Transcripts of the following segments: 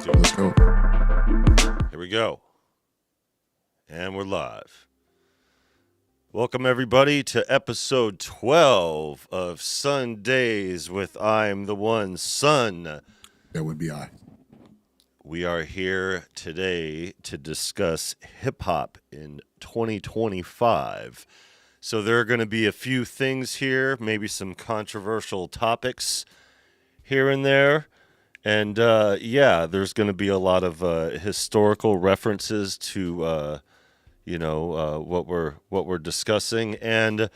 Let's go. Here we go. And we're live. Welcome, everybody, to episode 12 of Sundays with I'm the One Son. That would be I. We are here today to discuss hip-hop in 2025. So there are going to be a few things here, maybe some controversial topics here and there. And there's going to be a lot of historical references to, what we're discussing. And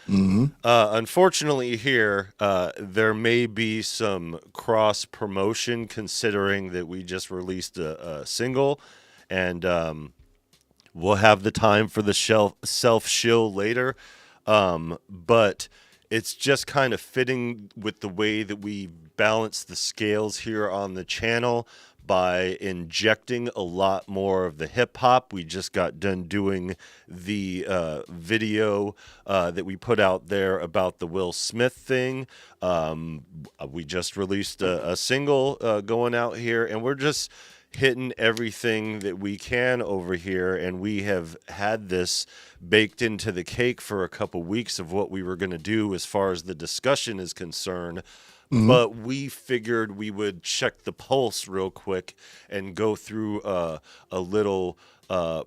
unfortunately, here there may be some cross promotion, considering that we just released a single, and we'll have the time for the self shill later. But it's just kind of fitting with the way that we balance the scales here on the channel by injecting a lot more of the hip hop. We just got done doing the video that we put out there about the Will Smith thing. We just released a single going out here, and we're just hitting everything that we can over here, and we have had this baked into the cake for a couple weeks of what we were going to do as far as the discussion is concerned. But we figured we would check the pulse real quick and go through a little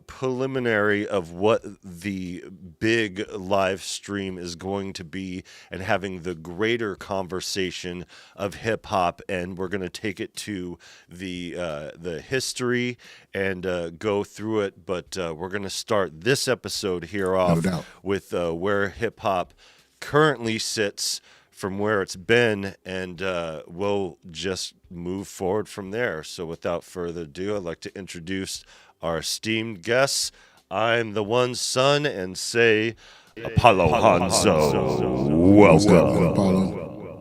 preliminary of what the big live stream is going to be, and having the greater conversation of hip hop. And we're going to take it to the history and go through it. But we're going to start this episode here off with where hip hop currently sits from where it's been, and we'll just move forward from there. So without further ado, I'd like to introduce our esteemed guests. I'm the One Son, and say Apollo Hanzo. Welcome. Apollo.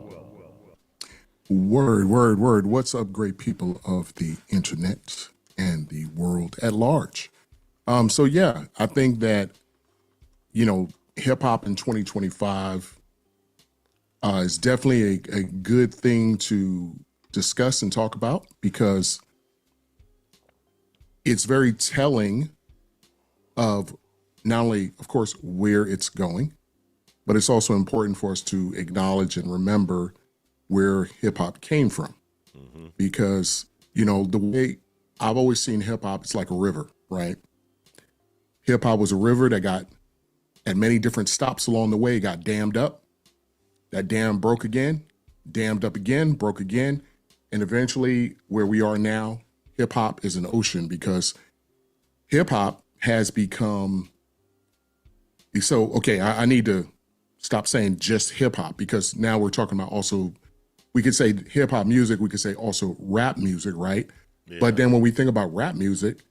Word. What's up, great people of the internet and the world at large? I think that, hip hop in 2025 is definitely a good thing to discuss and talk about, because it's very telling of not only, of course, where it's going, but it's also important for us to acknowledge and remember where hip hop came from. Because, the way I've always seen hip hop, it's like a river, right? Hip hop was a river that got, at many different stops along the way, got dammed up. That dam broke again, dammed up again, broke again. And eventually, where we are now, hip hop is an ocean, because hip hop has become, I need to stop saying just hip hop, because now we're talking about also, we could say hip hop music, we could say also rap music, right? Yeah. But then when we think about rap music,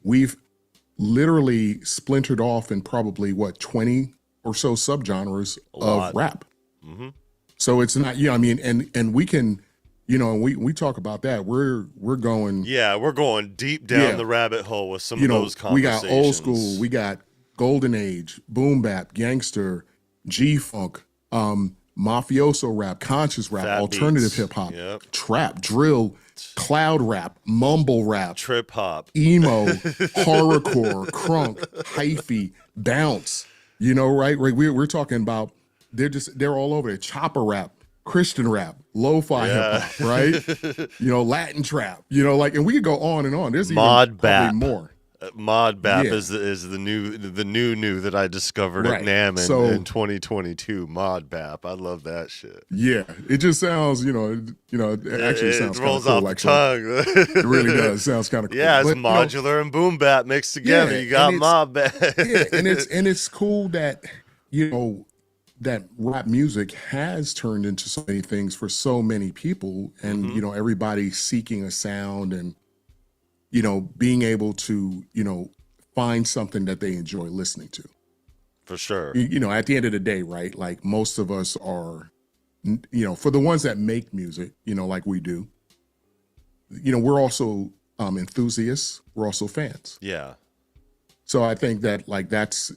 we've literally splintered off in probably 20 or so subgenres of rap. So it's not, and we can, we talk about that. We're going. Yeah, we're going deep down the rabbit hole with some of those conversations. We got old school, we got golden age, boom bap, gangster, G-funk, mafioso rap, conscious rap, Fat alternative hip hop, trap, drill, cloud rap, mumble rap, trip hop, emo, horrorcore, crunk, hyphy, bounce, right? We're talking about, they're all over there. Chopper rap, Christian rap, lo-fi hip Yeah. hop, right? Latin trap, like, and we could go on and on. There's even Mod probably bap. more. Mod bap Yeah, is the new that I discovered at right. NAM in So 2022. Mod bap. I love that shit. yeah, it just sounds, it actually It sounds kind of rolls cool. off the Like, so it really tongue. does. Sounds kind of cool. Yeah, it's But modular and boom bap mixed together. yeah, You and got mod bap. it's cool that that rap music has turned into so many things for so many people, and Hmm. everybody seeking a sound and being able to find something that they enjoy listening to. For sure. At the end of the day, right? Like, most of us are, for the ones that make music, like we do, we're also enthusiasts. We're also fans. Yeah. So I think that, like, that's,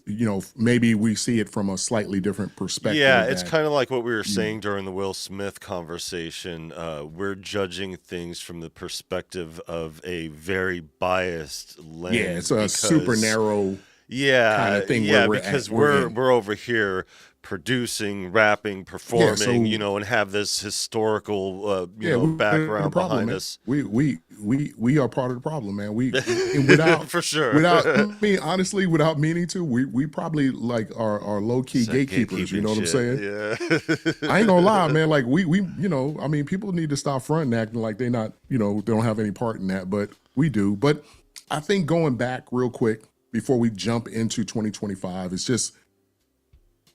maybe we see it from a slightly different Yeah, perspective it's that, kind of like what we were you know, saying during the Will Smith conversation. We're judging things from the perspective of a very biased yeah, lens it's a super because narrow kind yeah, of thing where yeah, we're at, because we're we're in. we're over here producing, rapping, Yeah. performing, So and have this historical, yeah, we're the background problem, behind man. us. We are part of the problem, man. And without For sure. without I mean, honestly, without meaning to, we probably, like, are low key It's that gatekeepers. You gatekeeping know what I'm shit. saying? I ain't Yeah. gonna lie, man. Like, I mean, people need to stop fronting, acting like they not, they don't have any part in that, but we do. But I think, going back real quick before we jump into 2025, it's just,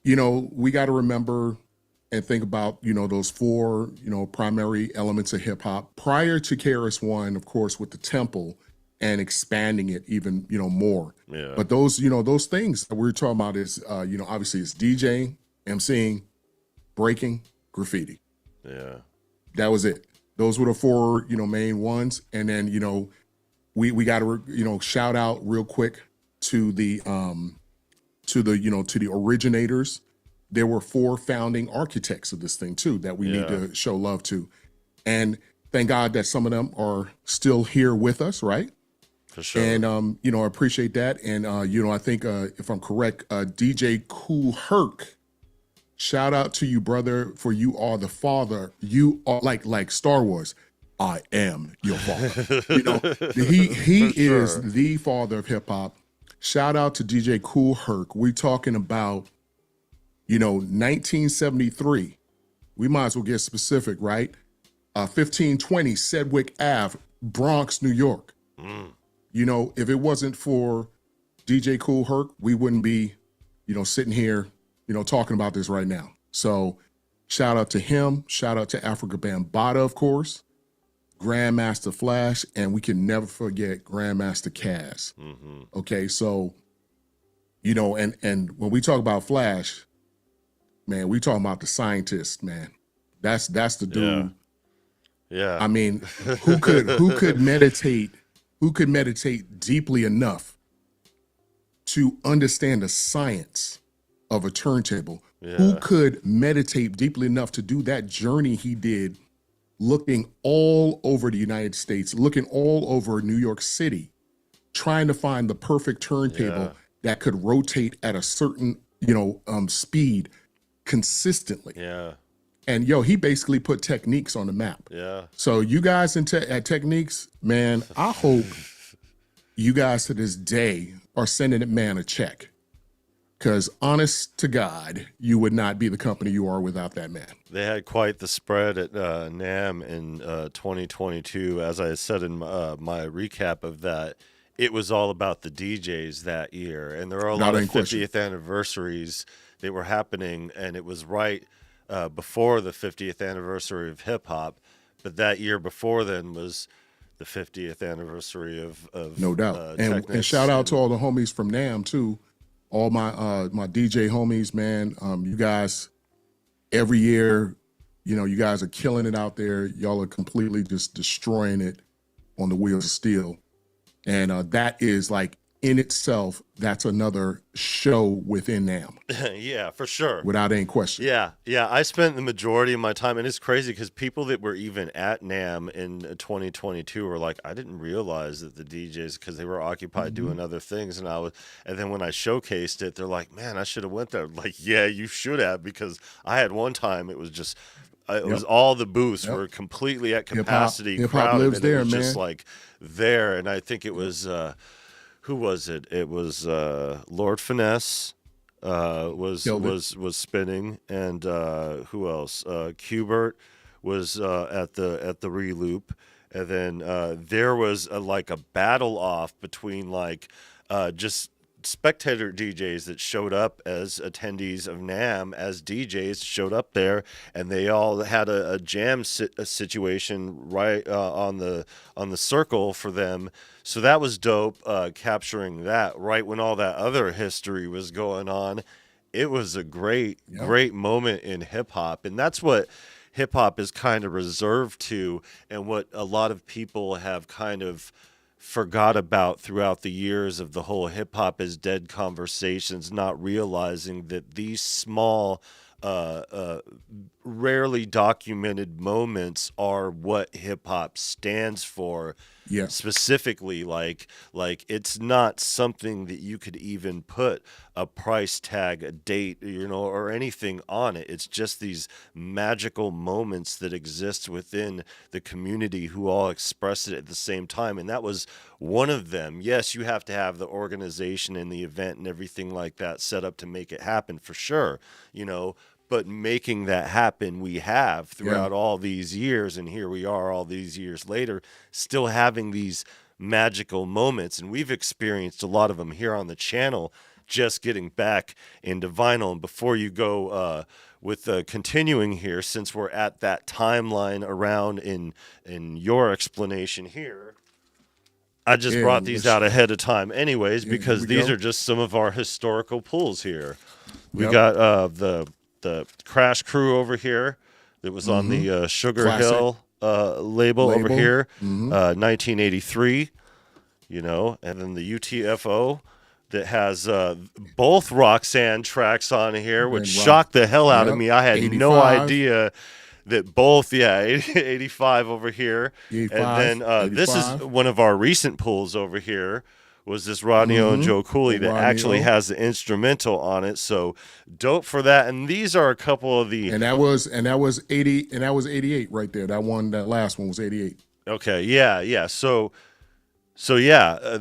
we got to remember and think about, those four, primary elements of hip hop prior to KRS-One, of course, with the temple and expanding it even, more. Yeah. But those things that we're talking about is, obviously it's DJing, MCing, breaking, graffiti. Yeah. That was it. Those were the four, main ones. And then, we got to, shout out real quick to the to the originators. There were four founding architects of this thing too that we need Yeah. to show love to. And thank God that some of them are still here with us, right? For sure. And I appreciate that. And I think, if I'm correct, DJ Kool Herc, shout out to you, brother, for you are the father. You are like Star Wars. I am your father. He For is sure. the father of hip hop. Shout out to DJ Kool Herc. We're talking about, 1973. We might as well get specific, right? 1520 Sedgwick Ave, Bronx, New York. Mm. If it wasn't for DJ Kool Herc, we wouldn't be, sitting here, talking about this right now. So shout out to him. Shout out to Africa Bambaataa, of course, Grandmaster Flash, and we can never forget Grandmaster Caz. Hmm. Okay, so, and when we talk about Flash, man, we talking about the scientist, man. That's the dude. Yeah. I mean, who could meditate deeply enough to understand the science of a turntable? Who Yeah. could meditate deeply enough to do that journey he did, looking all over the United States, looking all over New York City, trying to find the perfect turntable Yeah. that could rotate at a certain, speed consistently. Yeah. And he basically put Techniques on the map. Yeah. So you guys at Techniques, man, I hope you guys to this day are sending that man a check. Because honest to God, you would not be the company you are without that man. They had quite the spread at NAM in 2022. As I said in my recap of that, it was all about the DJs that year. And there are a lot Not of in question. 50th anniversaries that were happening, and it was right before the 50th anniversary of hip hop. But that year before then was the 50th anniversary of No doubt. And Technics. shout out to all the homies from NAM too. All my my DJ homies, man. You guys, every year, you guys are killing it out there. Y'all are completely just destroying it on the wheels of steel. And that is, like, in itself, that's another show within NAM, Yeah, for sure. without any question. Yeah, yeah. I spent the majority of my time, and it's crazy because people that were even at NAM in 2022 were like, I didn't realize that the DJs, because they were occupied doing other things, and then when I showcased it, they're like, man, I should have went there. Like, yeah, you should have, because I had one time it was just It was Yep. all the booths Yep. were completely at Hip hop. capacity, Hip hop crowded, lives and it there, was just man. like there. And I think it Yep. was who was it? It was Lord Finesse Killed it. was spinning, and who else? Qbert was at the reloop, and then there was like a battle off between like just spectator DJs that showed up as attendees of NAMM as DJs showed up there, and they all had a jam a situation right on the circle for them. So that was dope, capturing that right when all that other history was going on. It was a Yep. great moment in hip hop, and that's what hip hop is kind of reserved to, and what a lot of people have kind of forgot about throughout the years of the whole hip hop is dead conversations, not realizing that these small, uh, uh, rarely documented moments are what hip hop stands for. Yeah. Specifically, like it's not something that you could even put a price tag, a date, or anything on it. It's just these magical moments that exist within the community who all express it at the same time. And that was one of them. Yes, you have to have the organization and the event and everything like that set up to make it happen for sure, but making that happen we have Yeah. throughout all these years, and here we are all these years later still having these magical moments, and we've experienced a lot of them here on the channel, just getting back into vinyl. And before you go with continuing here, since we're at that timeline around in your explanation here, I just Yeah. brought these out ahead of time anyways, Yeah, here because we these go. are just some of our historical pulls here. We Yep. got the Crash Crew over here that was on Mm-hmm. the Sugar Classic Hill label over label. here, Mm-hmm. 1983, and then the UTFO that has both Roxanne tracks on here, which And shocked the hell out of Yep. me. I had no 85. idea that both, 85 over here. And 85. then this is 85. one of our recent pulls over here, was this Rodney O and Mm-hmm. Joe Cooley The that Rodney actually O. has the instrumental on it. So dope for that. And these are a couple of the And that was 80, and that was 88 right there. That last one was 88. okay, yeah. So yeah,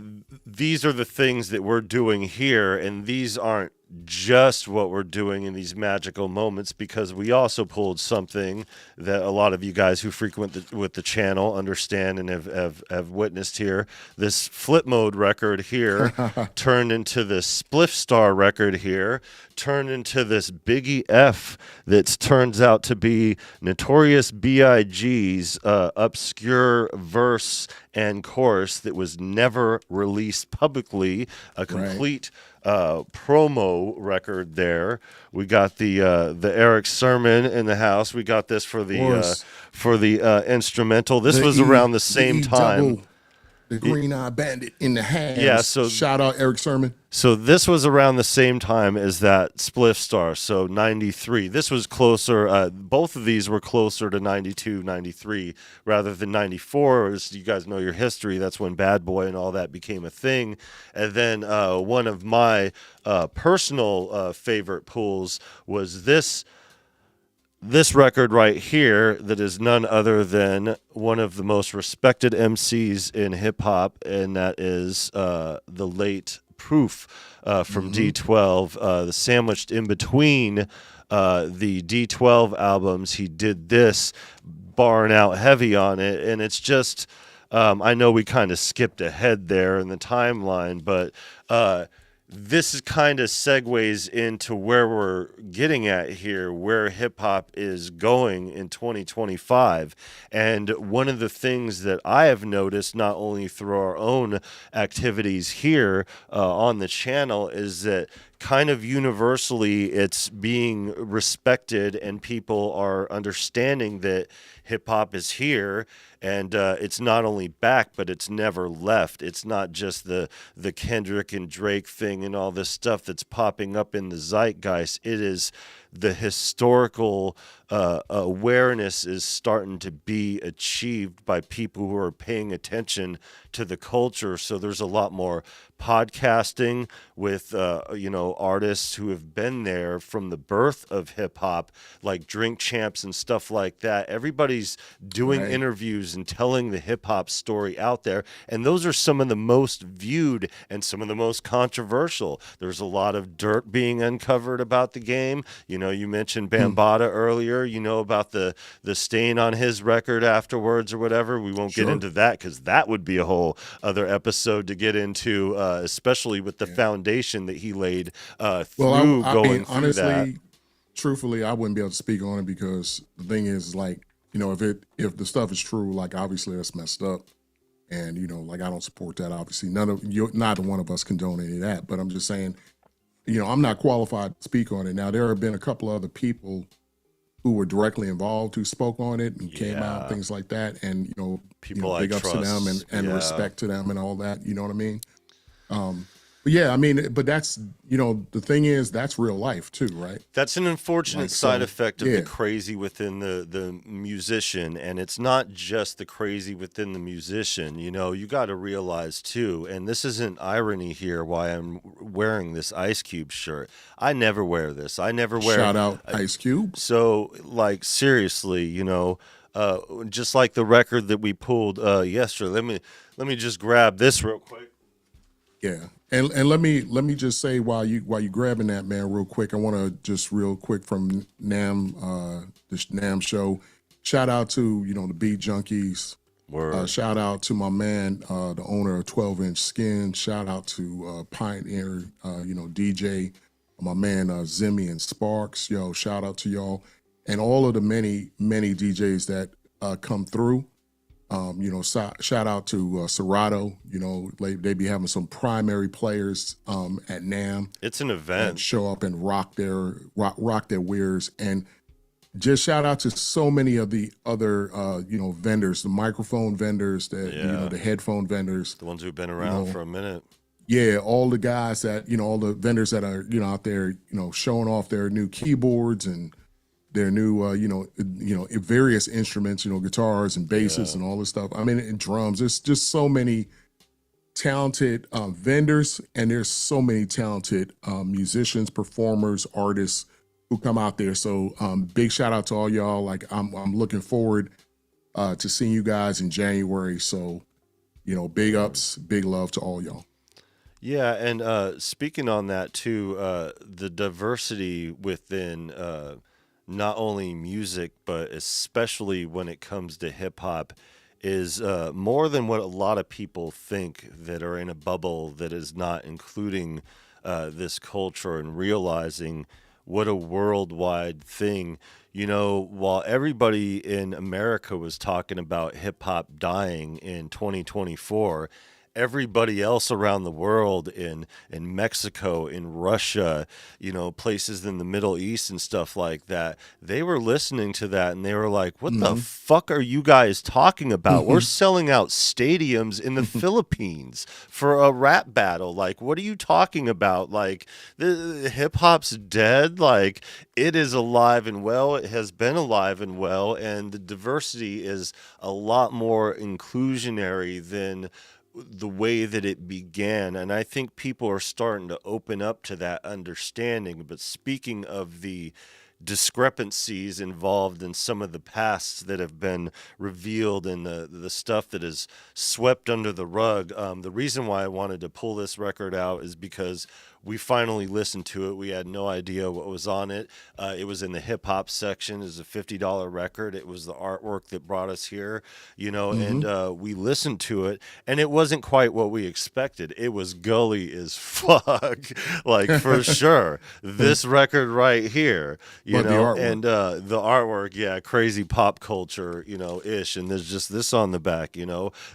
these are the things that we're doing here, and these aren't just what we're doing in these magical moments, because we also pulled something that a lot of you guys who frequent with the channel understand and have witnessed here. This Flip Mode record here turned into this Spliff Star record here, turned into this Biggie F that turns out to be Notorious B.I.G.'s obscure verse and chorus that was never released publicly, a complete promo record there. We got the Eric Sermon in the house. We got this for the instrumental. This was around the same time. Double, the Green Eye Bandit in the hands. Yeah, so shout out Eric Sermon. So this was around the same time as that Spliff Star, so 93. This was closer, both of these were closer to 92, 93, rather than 94. As you guys know your history, that's when Bad Boy and all that became a thing. And then one of my personal favorite pulls was this record right here, that is none other than one of the most respected MCs in hip hop, and that is the late Proof from D12. The sandwiched in between the D12 albums, he did this, barring out heavy on it, and it's just, I know we kind of skipped ahead there in the timeline, but this is kind of segues into where we're getting at here, where hip hop is going in 2025. And one of the things that I have noticed, not only through our own activities here on the channel, is that kind of universally it's being respected, and people are understanding that hip hop is here, and it's not only back, but it's never left. It's not just the Kendrick and Drake thing and all this stuff that's popping up in the zeitgeist. It is the historical awareness is starting to be achieved by people who are paying attention to the culture. So there's a lot more podcasting with artists who have been there from the birth of hip hop, like Drink Champs and stuff like that. Everybody's doing Right. interviews and telling the hip hop story out there, and those are some of the most viewed and some of the most controversial. There's a lot of dirt being uncovered about the game. You mentioned Hmm. Bambaataa earlier. About the stain on his record afterwards or whatever. We won't get Sure. into that because that would be a whole other episode to get into, especially with the Yeah. foundation that he laid Well, through I mean, going through that. honestly, truthfully, I wouldn't be able to speak on it because the thing is, like, if the stuff is true, like, obviously that's messed up, and like, I don't support that. Obviously, neither one of us condone any of that. But I'm just saying, I'm not qualified to speak on it. Now, there have been a couple other people who were directly involved who spoke on it and came out, Yeah, things like that, and people I big ups to them trust. and Yeah. respect to them and all that. You know what I mean? But yeah, I mean, but that's the thing is that's real life too, right? That's an unfortunate Like, side so, effect of the yeah, crazy within the musician. And it's not just the crazy within the musician. You got to realize too, and this isn't irony here why I'm wearing this Ice Cube shirt. I never wear this. I never wear. shout out Ice Cube. So, like, seriously, just like the record that we pulled yesterday. Let me just grab this real quick. Yeah, and let me just say while you grabbing that, man, real quick, I want to just real quick from Nam this Nam show, shout out to the Beat Junkies. Word. Shout out to my man, the owner of 12-inch Skin. Shout out to Pioneer, DJ, my man Zimmy and Sparks. Yo, shout out to y'all and all of the many DJs that come through. Shout out to Serato. They be having some primary players at NAM It's an that event. show up and rock their wares. And just shout out to so many of the other vendors, the microphone vendors, that Yeah. the headphone vendors. The ones who've been around know, for a minute. Yeah, all the guys that all the vendors that are out there showing off their new keyboards and their new various instruments, guitars and basses Yeah. and all this stuff. I mean, and drums. There's just so many talented vendors, and there's so many talented musicians, performers, artists who come out there. So big shout out to all y'all. Like, I'm looking forward to seeing you guys in January. So big ups, big love to all y'all. Yeah, and speaking on that too, the diversity within not only music, but especially when it comes to hip hop, is more than what a lot of people think that are in a bubble that is not including this culture and realizing what a worldwide thing. While everybody in America was talking about hip hop dying in 2024, everybody else around the world in Mexico, in Russia, places in the Middle East and stuff like that, they were listening to that and they were like, "What the Hmm. fuck are you guys talking about? We're selling out stadiums in the Philippines for a rap battle. Like, what are you talking about? Like, the hip hop's dead. Like, it is alive and well. It has been alive and well, and the diversity is a lot more inclusionary than the way that it began. And I think people are starting to open up to that understanding. But speaking of the discrepancies involved in some of the pasts that have been revealed and the stuff that is swept under the rug, the reason why I wanted to pull this record out is because we finally listened to it. We had no idea what was on it. It was in the hip hop section. It was a $50 record. It was the artwork that brought us here, Hmm. and we listened to it, and it wasn't quite what we expected. It was gully as fuck, like, for sure. This record right here, But the artwork. and the artwork, yeah, crazy pop culture, ish. And there's just this on the back,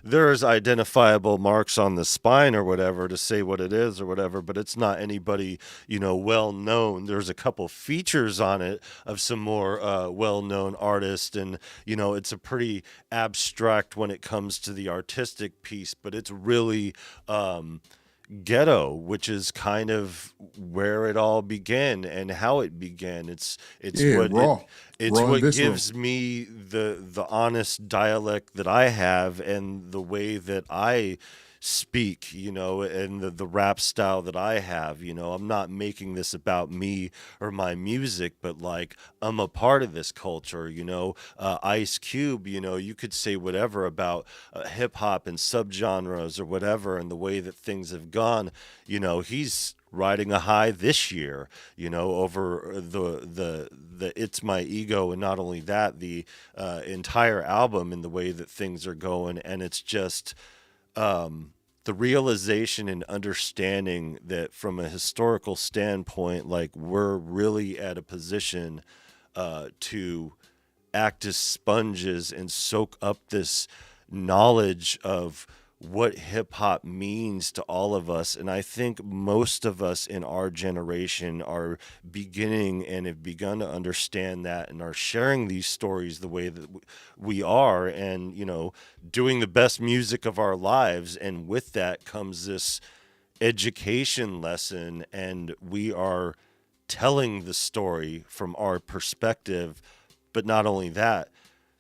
there's identifiable marks on the spine or whatever to say what it is or whatever, but it's not anybody, well known. There's a couple features on it of some more well known artists, and it's a pretty abstract when it comes to the artistic piece, but it's really ghetto, which is kind of where it all began and how it began. It's Yeah, what it raw, it's raw and what visceral. gives me the honest dialect that I have and the way that I speak, and the rap style that I have. I'm not making this about me or my music, but like I'm a part of this culture. Ice Cube, you could say whatever about hip hop and subgenres or whatever, and the way that things have gone. He's riding a high this year, over the It's My Ego, and not only that, the entire album and the way that things are going, and it's just the realization and understanding that from a historical standpoint, like we're really at a position to act as sponges and soak up this knowledge of what hip hop means to all of us. And I think most of us in our generation are beginning and have begun to understand that and are sharing these stories the way that we are, and, doing the best music of our lives. And with that comes this education lesson, and we are telling the story from our perspective. But not only that,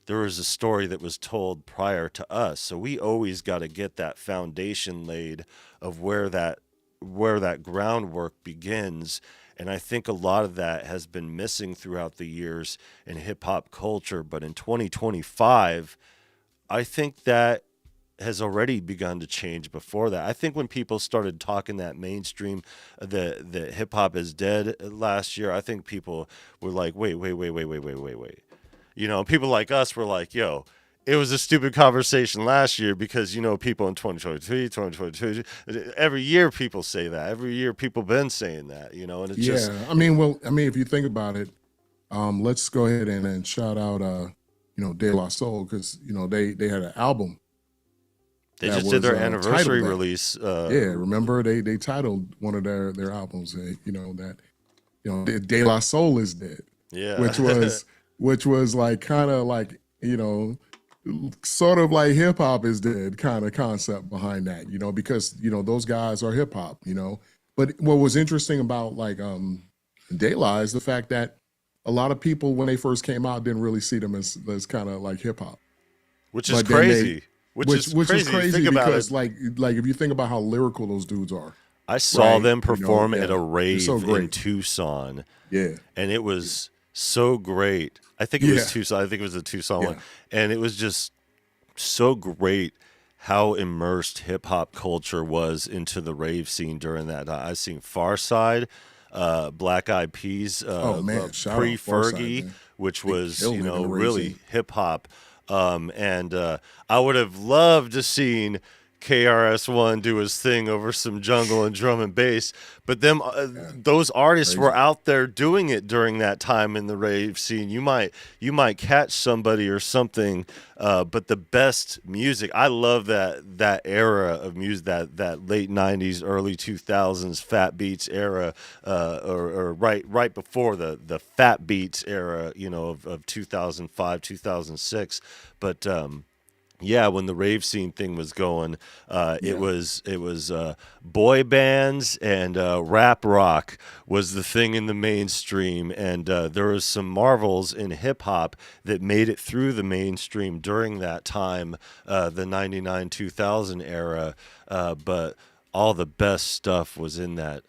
there was a story that was told prior to us. So we always got to get that foundation laid of where that groundwork begins. And I think a lot of that has been missing throughout the years in hip hop culture. But in 2025, I think that has already begun to change before that. I think when people started talking that mainstream, that hip hop is dead last year, I think people were like, wait. People like us were like, yo, it was a stupid conversation last year because, people in 2023, 2022, every year people say that. Every year people been saying that, and it's just, Yeah, I mean, well, I mean, if you think about it, let's go ahead and shout out, De La Soul, because they had an album they that just did was their titled anniversary that. release. Yeah, remember they titled one of their albums, that De La Soul is dead, Yeah. which was like kind of like sort of like hip hop is dead kind of concept behind that, because those guys are hip hop, But what was interesting about like De La is the fact that a lot of people when they first came out didn't really see them as kind of like hip hop, Which is but then they crazy. Which is which is crazy. Think crazy about it. because like if you think about how lyrical those dudes are, I saw right? them perform at a Yeah, they're so rave in great. Tucson, Yeah, and it was so great. I think it was yeah, Tucson. I think it was the Tucson one, yeah. and it was just so great how immersed hip hop culture was into the rave scene during that time. I've seen Far Side, Black Eyed Peas, Oh man, shout pre out Farside, Fergie, man. which They was killed it in the rave really scene. hip hop. And I would have loved to seen KRS-One do his thing over some jungle and drum and bass, but Yeah, those artists were crazy. out there doing it during that time in the rave scene. You might catch somebody or something, but the best music. I love that era of music, that late '90s, early 2000s Fat Beats era, or right before the Fat Beats era, of 2005, 2006, but. Yeah, when the rave scene thing was going, it Yeah, was boy bands and rap rock was the thing in the mainstream, and there was some marvels in hip hop that made it through the mainstream during that time, the '99 2000 era. But all the best stuff was in that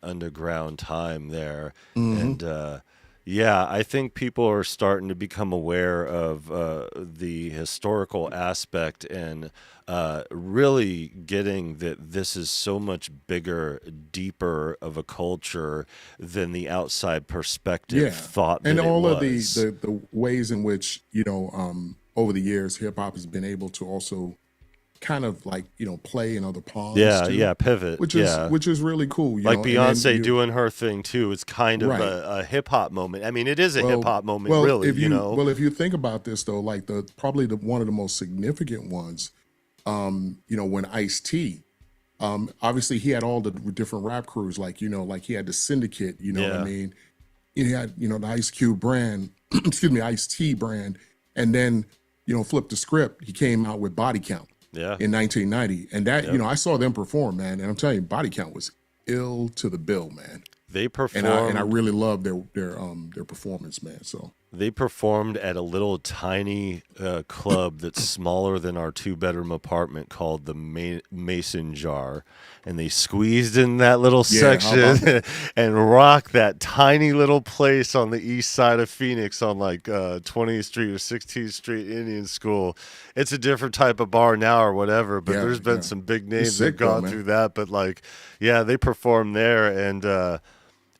underground time there, hmm, and. Yeah, I think people are starting to become aware of the historical aspect and really getting that this is so much bigger, deeper of a culture than the outside perspective yeah. thought And that it all of was. the ways in which over the years hip hop has been able to also kind of like play in other ponds Yeah, too, yeah, pivot. Yeah. which is really cool, Like And then Beyonce doing her thing too. It's kind of right. a hip hop moment. I mean, it is a hip Well, hop moment, really, if you think about this though, like the probably the one of the most significant ones, when Ice T, obviously he had all the different rap crews, like like he had the Syndicate, you know what I Yeah. mean? He had the Ice Cube brand, excuse me, Ice T brand, and then flip the script, he came out with Body Count. Yeah. in 1990, and that Yep. I saw them perform, man, and I'm telling you, Body Count was ill to the bill, man. They And I performed. really love their performance, man. So They performed at a little tiny club that's smaller than our two-bedroom apartment called the Mason Jar, and they squeezed in that little yeah, how about section and rocked that tiny little place on the east side of Phoenix on like 20th Street or 16th Street Indian School. It's a different type of bar now or whatever, but yeah, there's been yeah. some big He's names that have sick though, gone man. through that, but like, yeah, they performed there and.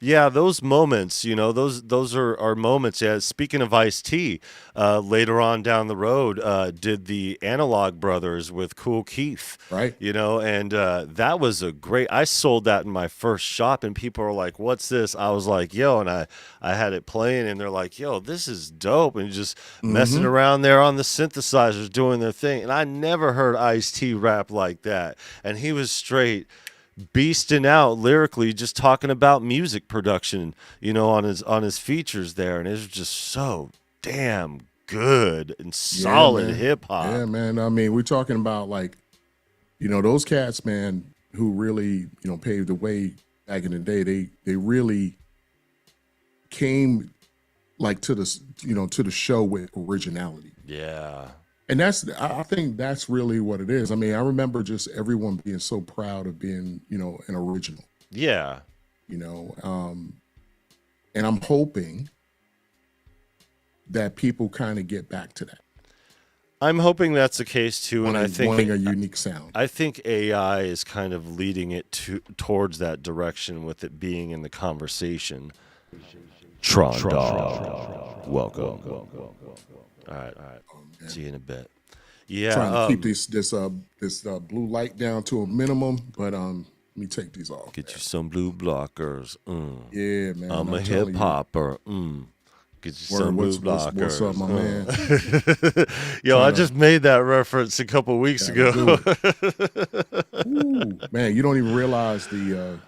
Yeah, those moments, those are moments. Yeah, speaking of Ice-T, later on down the road, did the Analog Brothers with Kool Keith, Right? and that was a great. I sold that in my first shop, and people are like, "What's this?" I was like, "Yo," and I had it playing, and they're like, "Yo, this is dope," and just messing Mm-hmm. around there on the synthesizers, doing their thing. And I never heard Ice-T rap like that, and he was straight beasting out lyrically, just talking about music production, on his features there, and it was just so damn good and Yeah, solid man. hip Yeah, hop. man. I mean, we're talking about like, those cats, man, who really, paved the way back in the day. They really came like to the show with originality. Yeah, And I think that's really what it is. I mean, I remember just everyone being so proud of being, an original, yeah. you know. And I'm hoping that people kind of get back to that, I'm hoping that's the case too, and wanting a unique sound. I think AI is kind of leading it towards that direction with it being in the conversation. Tron Dog, welcome. All right. See you in a bit. Yeah. Trying to keep this blue light down to a minimum, but let me take these off. Get you some blue blockers. Yeah, man. I'm a telling hip you. hopper. Get you some blue What's up, blockers. my man? Yo, I Trying to just made that reference a couple weeks gotta ago. do it. Ooh, man, you don't even realize the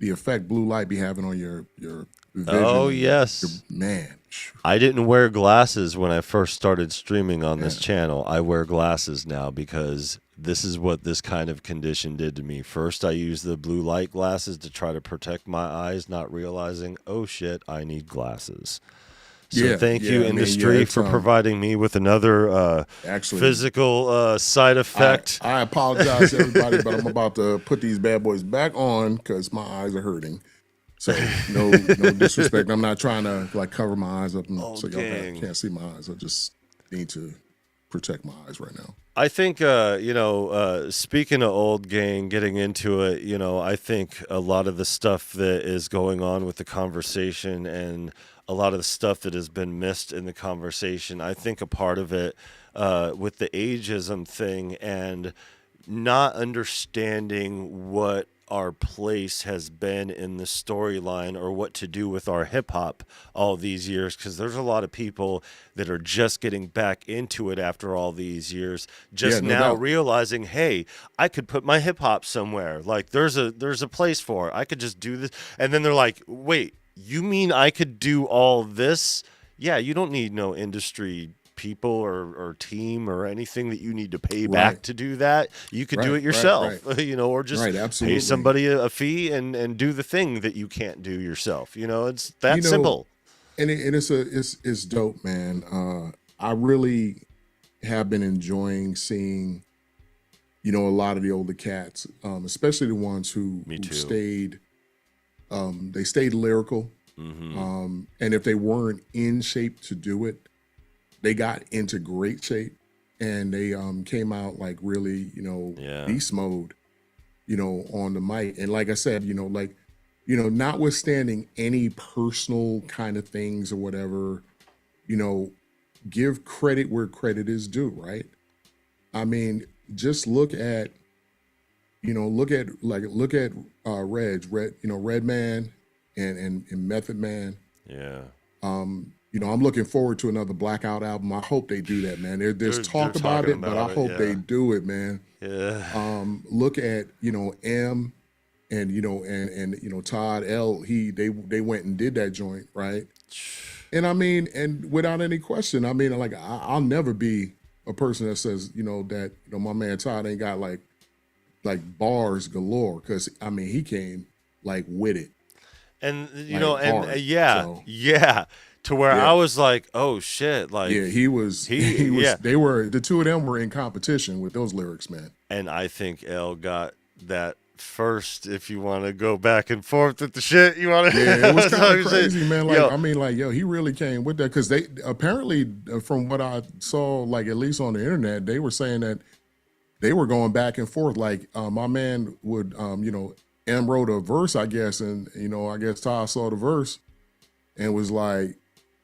effect blue light be having on your vision. Oh, and yes. man. I didn't wear glasses when I first started streaming on this channel. I wear glasses now because this is what this kind of condition did to me. First, I used the blue light glasses to try to protect my eyes, not realizing, oh shit, I need glasses. So thank you, industry, for providing me with another actually physical side effect. I apologize to everybody, but I'm about to put these bad boys back on because my eyes are hurting. So no disrespect. I'm not trying to like cover my eyes up so y'all can't see my eyes. I just need to protect my eyes right now. I think, speaking of old gang, getting into it, I think a lot of the stuff that is going on with the conversation and a lot of the stuff that has been missed in the conversation, I think a part of it with the ageism thing and not understanding what our place has been in the storyline or what to do with our hip hop all these years, because there's a lot of people that are just getting back into it after all these years, just no now doubt. realizing, hey, I could put my hip hop somewhere. Like there's a place for it. I could just do this. And then they're like, wait, you mean I could do all this? Yeah, you don't need no industry people or team or anything that you need to pay back to do that. You could do it yourself, or just pay somebody a fee and do the thing that you can't do yourself. It's that simple. And it's dope, man. I really have been enjoying seeing, a lot of the older cats, especially the ones who stayed, they stayed lyrical. Mm-hmm. And if they weren't in shape to do it, they got into great shape and they came out like really, beast mode, on the mic. And like I said, notwithstanding any personal kind of things or whatever, give credit where credit is due, right? I mean, just look at Redman and Method Man. Yeah. I'm looking forward to another Blackout album. I hope they do that, man. There's talk about it, but I hope they do it, man. Yeah. Look at M and Todd L. They went and did that joint, right? And I mean, and without any question, I mean, like I'll never be a person that says, that my man Todd ain't got like bars galore, because I mean he came like with it, And like hard. yeah, So yeah, to where yeah, I was like, oh shit, yeah, like he was he was yeah. they were the two of them were in competition with those lyrics, man. And I think L got that first. If you want to go back and forth with the shit, you want Yeah, it was to. kind of So saying, crazy, man. Like, yo, I mean, like, yo, he really came with that, because they apparently, from what I saw, like at least on the internet, they were saying that they were going back and forth. Like, my man would, M wrote a verse, I guess, and I guess Todd saw the verse and was like,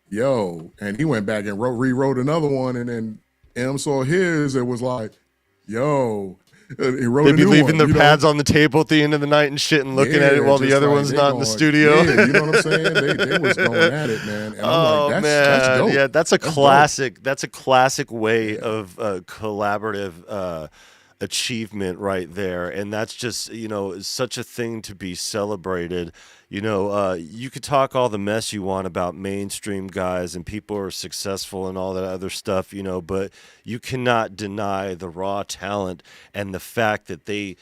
"Yo," and he went back and rewrote another one, and then M saw his and was like, "Yo," he wrote they'd a be new leaving one, their pads on the table at the end of the night and shit, and looking at it Yeah, while the just other like one's they not in the going, studio. yeah, you know what I'm saying? They was going at it, man. And I'm like, Oh that's man, dope. yeah, that's a That's dope. classic. That's a classic way Yeah. of collaborative achievement right there, and that's just such a thing to be celebrated. You could talk all the mess you want about mainstream guys and people who are successful and all that other stuff, but you cannot deny the raw talent and the fact that they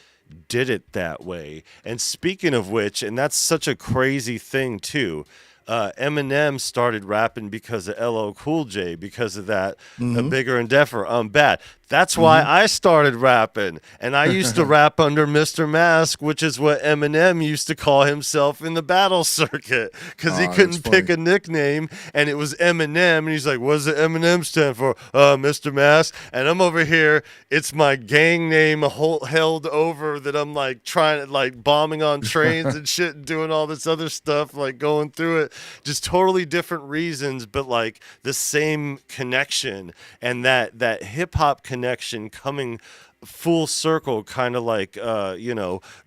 did it that way. And speaking of which, and that's such a crazy thing too. Eminem started rapping because of LL Cool J, because of that Mm-hmm. Bigger and Deffer, I'm Bad. That's why Mm-hmm. I started rapping. And I used to rap under Mr. Mask, which is what Eminem used to call himself in the battle circuit, because he That's couldn't pick funny. a nickname, and it was Eminem. And he's like, what does the Eminem stand for? Mr. Mask. And I'm over here, it's my gang name held over that I'm like trying to like bombing on trains and shit and doing all this other stuff, like going through it. Just totally different reasons, but like the same connection, and that hip hop connection coming full circle, kind of like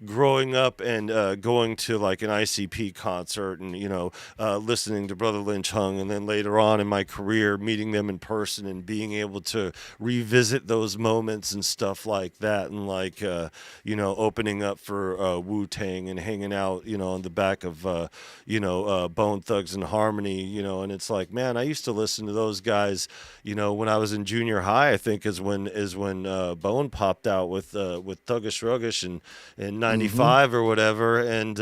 growing up and going to like an ICP concert, and listening to Brother Lynch Hung, and then later on in my career meeting them in person and being able to revisit those moments and stuff like that, and like opening up for Wu-Tang and hanging out on the back of Bone Thugs and Harmony, and it's like, man, I used to listen to those guys when I was in junior high. I think is when Bone popped out with Thuggish Ruggish in Mm-hmm. '95 or whatever, and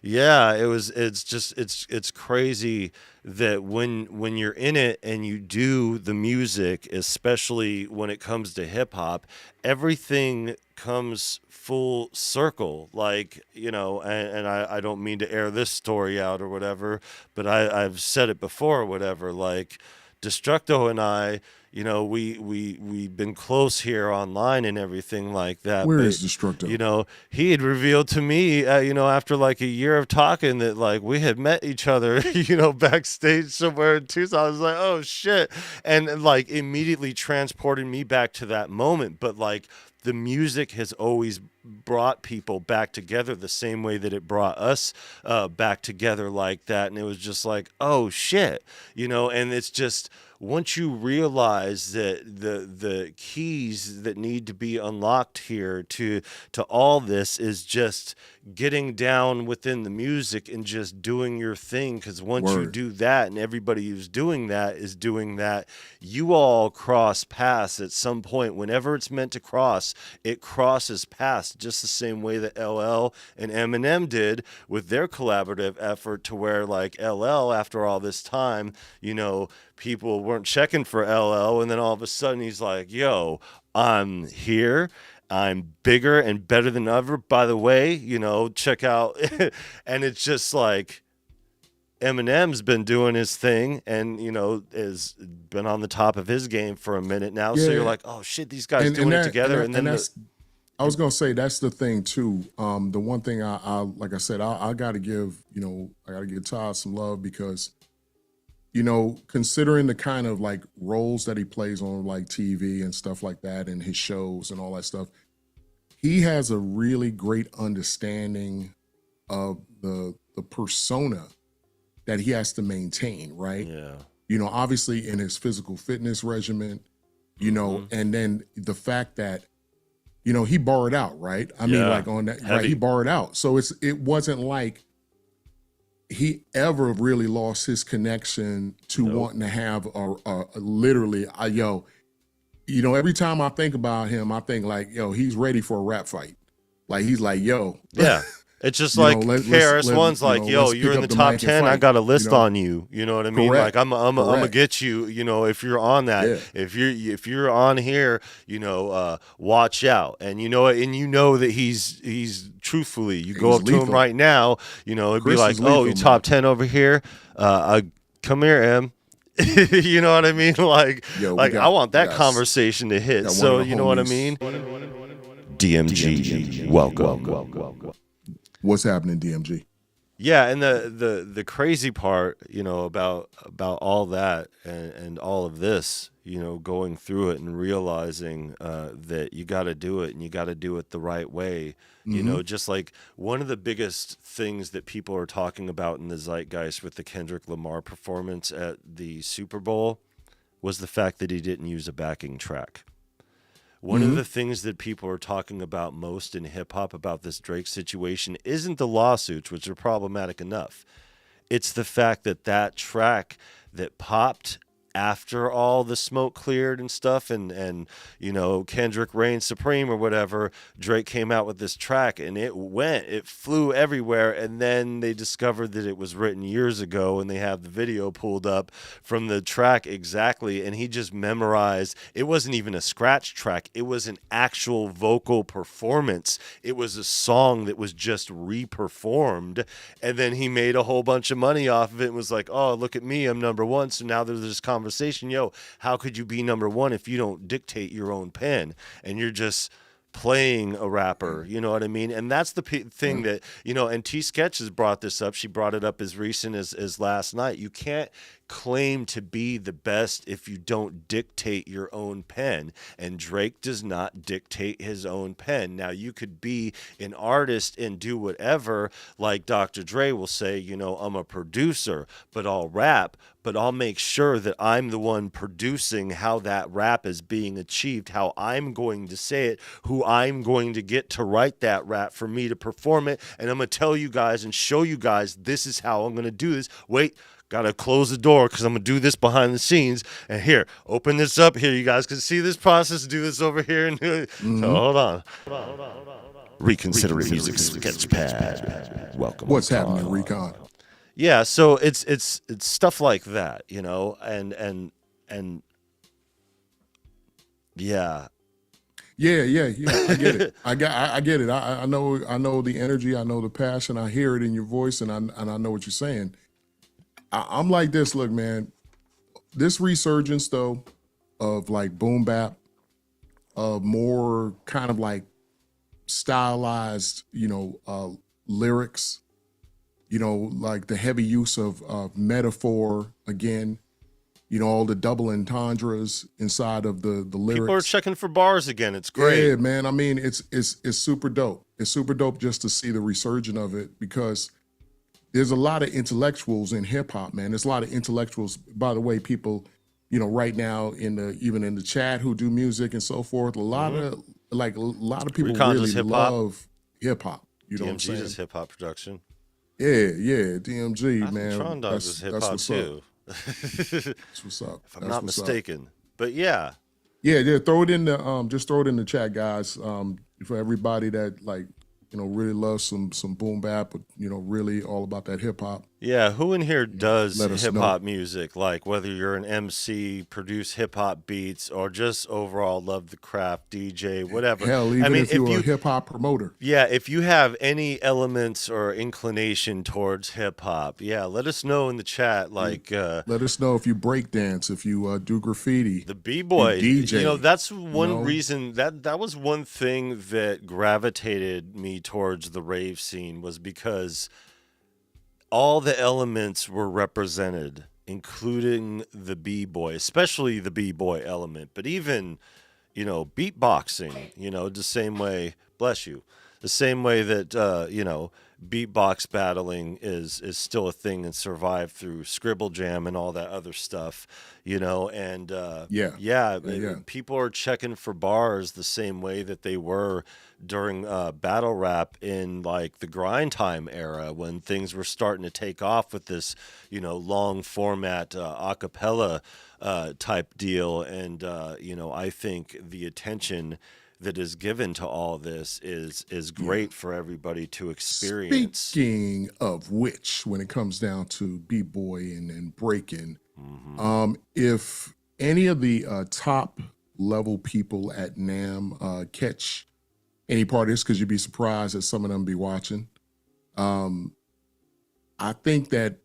yeah, it's crazy that when you're in it and you do the music, especially when it comes to hip hop, everything comes full circle. Like, and I don't mean to air this story out or whatever, but I've said it before or whatever, like Destructo and I, we've been close here online and everything like that. Where But is Destructo? he had revealed to me, after like a year of talking, that like we had met each other, backstage somewhere in Tucson. I was like, oh shit, and like immediately transported me back to that moment. But like the music has always brought people back together the same way that it brought us back together like that. And it was just like, oh shit, and it's just, once you realize that the keys that need to be unlocked here to all this is just getting down within the music and just doing your thing, because once you Word. do that and everybody who's doing that is doing that, you all cross paths at some point. Whenever it's meant to cross, it crosses paths, just the same way that LL and Eminem did with their collaborative effort, to where like LL, after all this time, people weren't checking for LL, and then all of a sudden he's like, yo, I'm here, I'm bigger and better than ever, by the way, check out. And it's just like Eminem's been doing his thing, and has been on the top of his game for a minute now. So you're Yeah, like, oh shit, these guys and doing it together. And then that's, I was gonna say, that's the thing too. The one thing I like I said, I gotta give, I gotta give Todd some love, because considering the kind of like roles that he plays on like TV and stuff like that, and his shows and all that stuff, he has a really great understanding of the persona that he has to maintain, right? yeah, Obviously in his physical fitness regimen, hmm, and then the fact that, he barred out, right? I mean, yeah, like on that, right? He heavy, barred out. So it wasn't like he ever really lost his connection to nope, wanting to have a literally, yo, every time I think about him, I think like, yo, he's ready for a rap fight. Like he's like, yo, Yeah. It's just like KRS-One's like, yo, let's you're pick in up the the top mic and 10. I fight. got a list on you. You know what I mean? Correct. Like I'm gonna Correct. get you. If you're on that, Yeah. if you're on here, watch out. And that he's truthfully. You go He's up to him lethal. right now. It'd Chris be like, is oh, lethal, you man. top 10 over here. Come here, M. You know what I mean? Like, Yo, I want that conversation to hit. got one So of the you know what I homies. mean? DMG, welcome. What's happening, DMG? Yeah, and the crazy part, about all that and all of this, going through it and realizing that you got to do it and you got to do it the right way. Just like one of the biggest things that people are talking about in the zeitgeist with the Kendrick Lamar performance at the Super Bowl was the fact that he didn't use a backing track. One of the things that people are talking about most in hip hop about this Drake situation isn't the lawsuits, which are problematic enough. It's the fact that track that popped after all the smoke cleared and stuff and Kendrick reigned supreme or whatever, Drake came out with this track and it flew everywhere, and then they discovered that it was written years ago and they have the video pulled up from the track exactly, and he just memorized. It wasn't even a scratch track, it was an actual vocal performance. It was a song that was just re-performed, and then he made a whole bunch of money off of it and was like, oh, look at me, I'm number one. So now there's this conversation, how could you be number one if you don't dictate your own pen and you're just playing a rapper? You know what I mean? And that's the thing that, and T Sketch has brought this up. She brought it up as recent as last night. You can't claim to be the best if you don't dictate your own pen, and Drake does not dictate his own pen. Now you could be an artist and do whatever, like Dr. Dre will say, I'm a producer, but I'll rap, but I'll make sure that I'm the one producing how that rap is being achieved, how I'm going to say it, who I'm going to get to write that rap for me to perform it, and I'm going to tell you guys and show you guys this is how I'm going to do this. Wait, gotta close the door because I'm gonna do this behind the scenes. And here, open this up here. You guys can see this process. Do this over here and do it. So hold on. Reconsider music sketchpad. Welcome. What's happening, Recon? Yeah, so it's stuff like that, and yeah. Yeah. I get it. I get it. I know the energy. I know the passion. I hear it in your voice, and I know what you're saying. I'm like this. Look, man, this resurgence though of like boom bap, of more kind of like stylized, lyrics, like the heavy use of metaphor again, all the double entendres inside of the lyrics. People are checking for bars again. It's great. Yeah, man. I mean, it's super dope. It's super dope just to see the resurgence of it, because there's a lot of intellectuals in hip hop, man. There's a lot of intellectuals, by the way, people, right now even in the chat who do music and so forth. A lot of people really love hip hop. You know what I'm saying? DMG's hip hop production. Yeah, DMG, man. Tron Dogs is hip hop too. That's what's up. If I'm not mistaken. But yeah. Yeah, throw it in the just throw it in the chat, guys. For everybody that really loves some boom bap, but really all about that hip hop. Yeah, who in here does hip hop know. music? Like whether you're an MC, produce hip hop beats, or just overall love the craft, DJ, whatever. Hell, even if you're a hip hop promoter. Yeah, if you have any elements or inclination towards hip hop, yeah, let us know in the chat. Like, let us know if you break dance, if you do graffiti, the b-boy, DJ. That's one reason that was one thing that gravitated me towards the rave scene, was because all the elements were represented, including the b-boy, especially the b-boy element, but even, beatboxing, the same way, bless you, the same way that, beatbox battling is still a thing and survived through Scribble Jam and all that other stuff, and Yeah, yeah, yeah. people are checking for bars the same way that they were during battle rap in like the grind time era when things were starting to take off with this, long format a cappella type deal. And, I think the attention that is given to all this is Yeah. great for everybody to experience. Speaking of which, when it comes down to b-boy and breaking, if any of the top level people at NAM catch any part of this, because you'd be surprised that some of them be watching. I think that,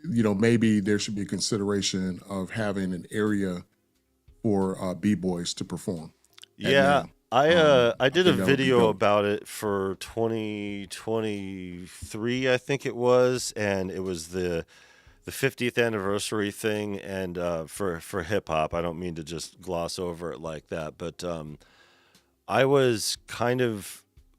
maybe there should be a consideration of having an area for b-boys to perform at Yeah, NAM. I I did a think that would be video dope. about it for 2023, I think it was, and it was the 50th anniversary thing, and for hip hop. I don't mean to just gloss over it like that, but I was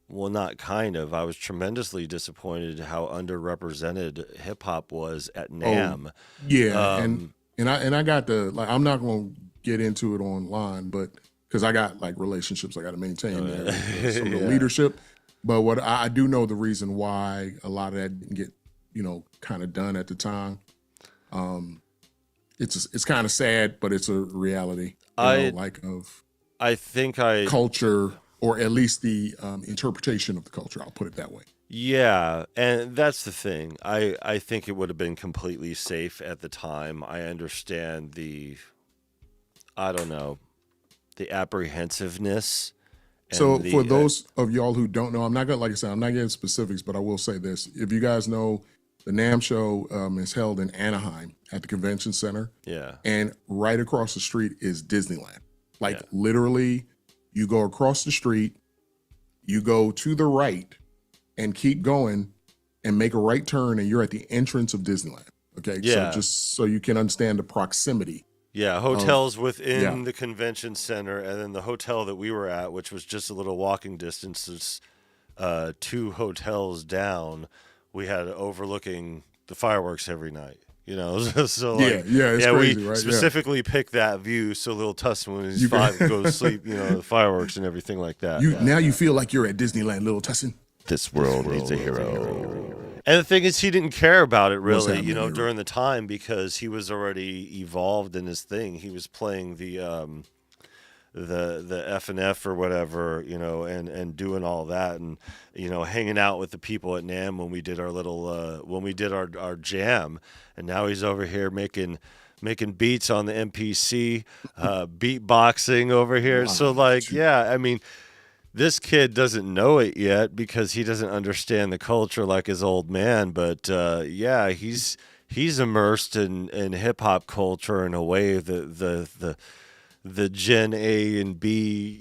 not kind of, I was tremendously disappointed how underrepresented hip hop was at Oh, NAM. yeah, Um, and I got the like. I'm not going to get into it online, but because I got like relationships I got to maintain there with some of the yeah, leadership. But what I do know the reason why a lot of that didn't get kind of done at the time. Um, it's kind of sad, but it's a reality. I Like of I think I culture, or at least the interpretation of the culture. I'll put it that way. Yeah, and that's the thing. I think it would have been completely safe at the time. I understand I don't know, the apprehensiveness So and for the those of y'all who don't know, I'm not gonna, like I said, I'm not getting specifics, but I will say this: if you guys know, the NAM show is held in Anaheim at the convention center, yeah, and right across the street is Disneyland. Like yeah. literally, you go across the street, you go to the right, and keep going, and make a right turn, and you're at the entrance of Disneyland. Okay, so Yeah. just so you can understand the proximity Yeah, of, hotels yeah, within the convention center, and then the hotel that we were at, which was just a little walking distance, is two hotels down. We had overlooking the fireworks every night. So yeah, like, yeah. It's yeah, we crazy, right? Yeah, specifically picked that view so little Tussin when he's you five would go to can. sleep. The fireworks and everything like that. You now you feel like you're at Disneyland, little Tussin. This world needs a hero. And the thing is, he didn't care about it What's really, happening, hero? during the time because he was already evolved in his thing. He was playing the F and F or whatever, and doing all that, and hanging out with the people at NAM when we did our little when we did our jam, and now he's over here making beats on the MPC, beatboxing over here. So Wow, look like, at you. yeah, I mean, this kid doesn't know it yet because he doesn't understand the culture like his old man. But yeah, he's immersed in hip hop culture in a way that the Gen A and B,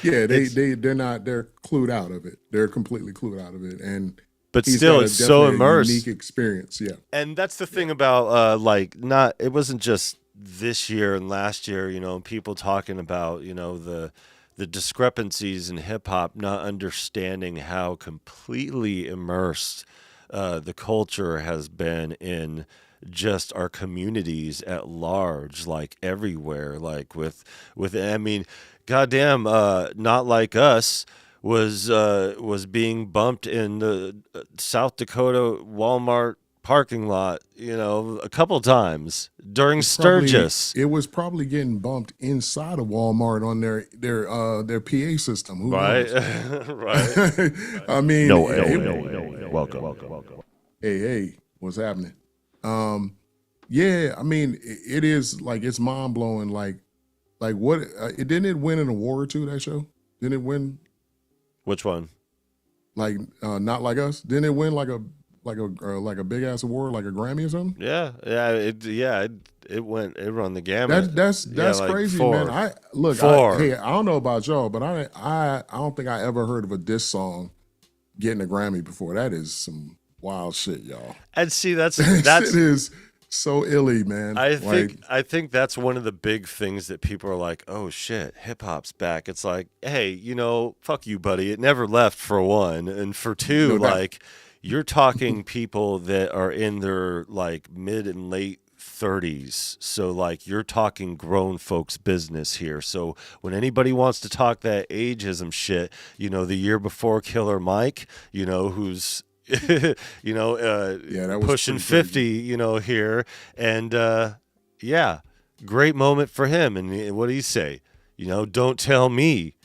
Yeah, it's they're clued out of it. They're completely clued out of it, and but he's still got a it's so definitely a unique immersed. experience. Yeah, And that's the yeah, thing about like not it wasn't just this year and last year, people talking about, the discrepancies in hip hop, not understanding how completely immersed the culture has been in just our communities at large, like everywhere, like with I mean, goddamn, Not Like Us was being bumped in the South Dakota Walmart parking lot, a couple times during Sturgis. it was probably getting bumped inside of Walmart on their PA system. Who Right, knows? right. I mean, No, no, no, no. Welcome. hey, hey, what's happening? Um, yeah, I mean, it is like it's mind blowing. Like what? It didn't it win an award or two? That show didn't it win? Which one? Like Not Like Us, didn't it win like a big ass award, like a Grammy or something? It went. It run the gamut. Yeah, That's like crazy, man. I look, four. hey, I don't know about y'all, but I don't think I ever heard of a diss song getting a Grammy before. That is some wild shit, y'all. And see, That shit is so illy, man. I think that's one of the big things that people are like, oh shit, hip hop's back. It's like, hey, fuck you, buddy. It never left, for one, and for two, no doubt. like, you're talking people that are in their like mid and late 30s. So like you're talking grown folks business here. So when anybody wants to talk that ageism shit, the year before Killer Mike, who's That was pushing pretty 50, here. And yeah, great moment for him. And what do you say? Don't tell me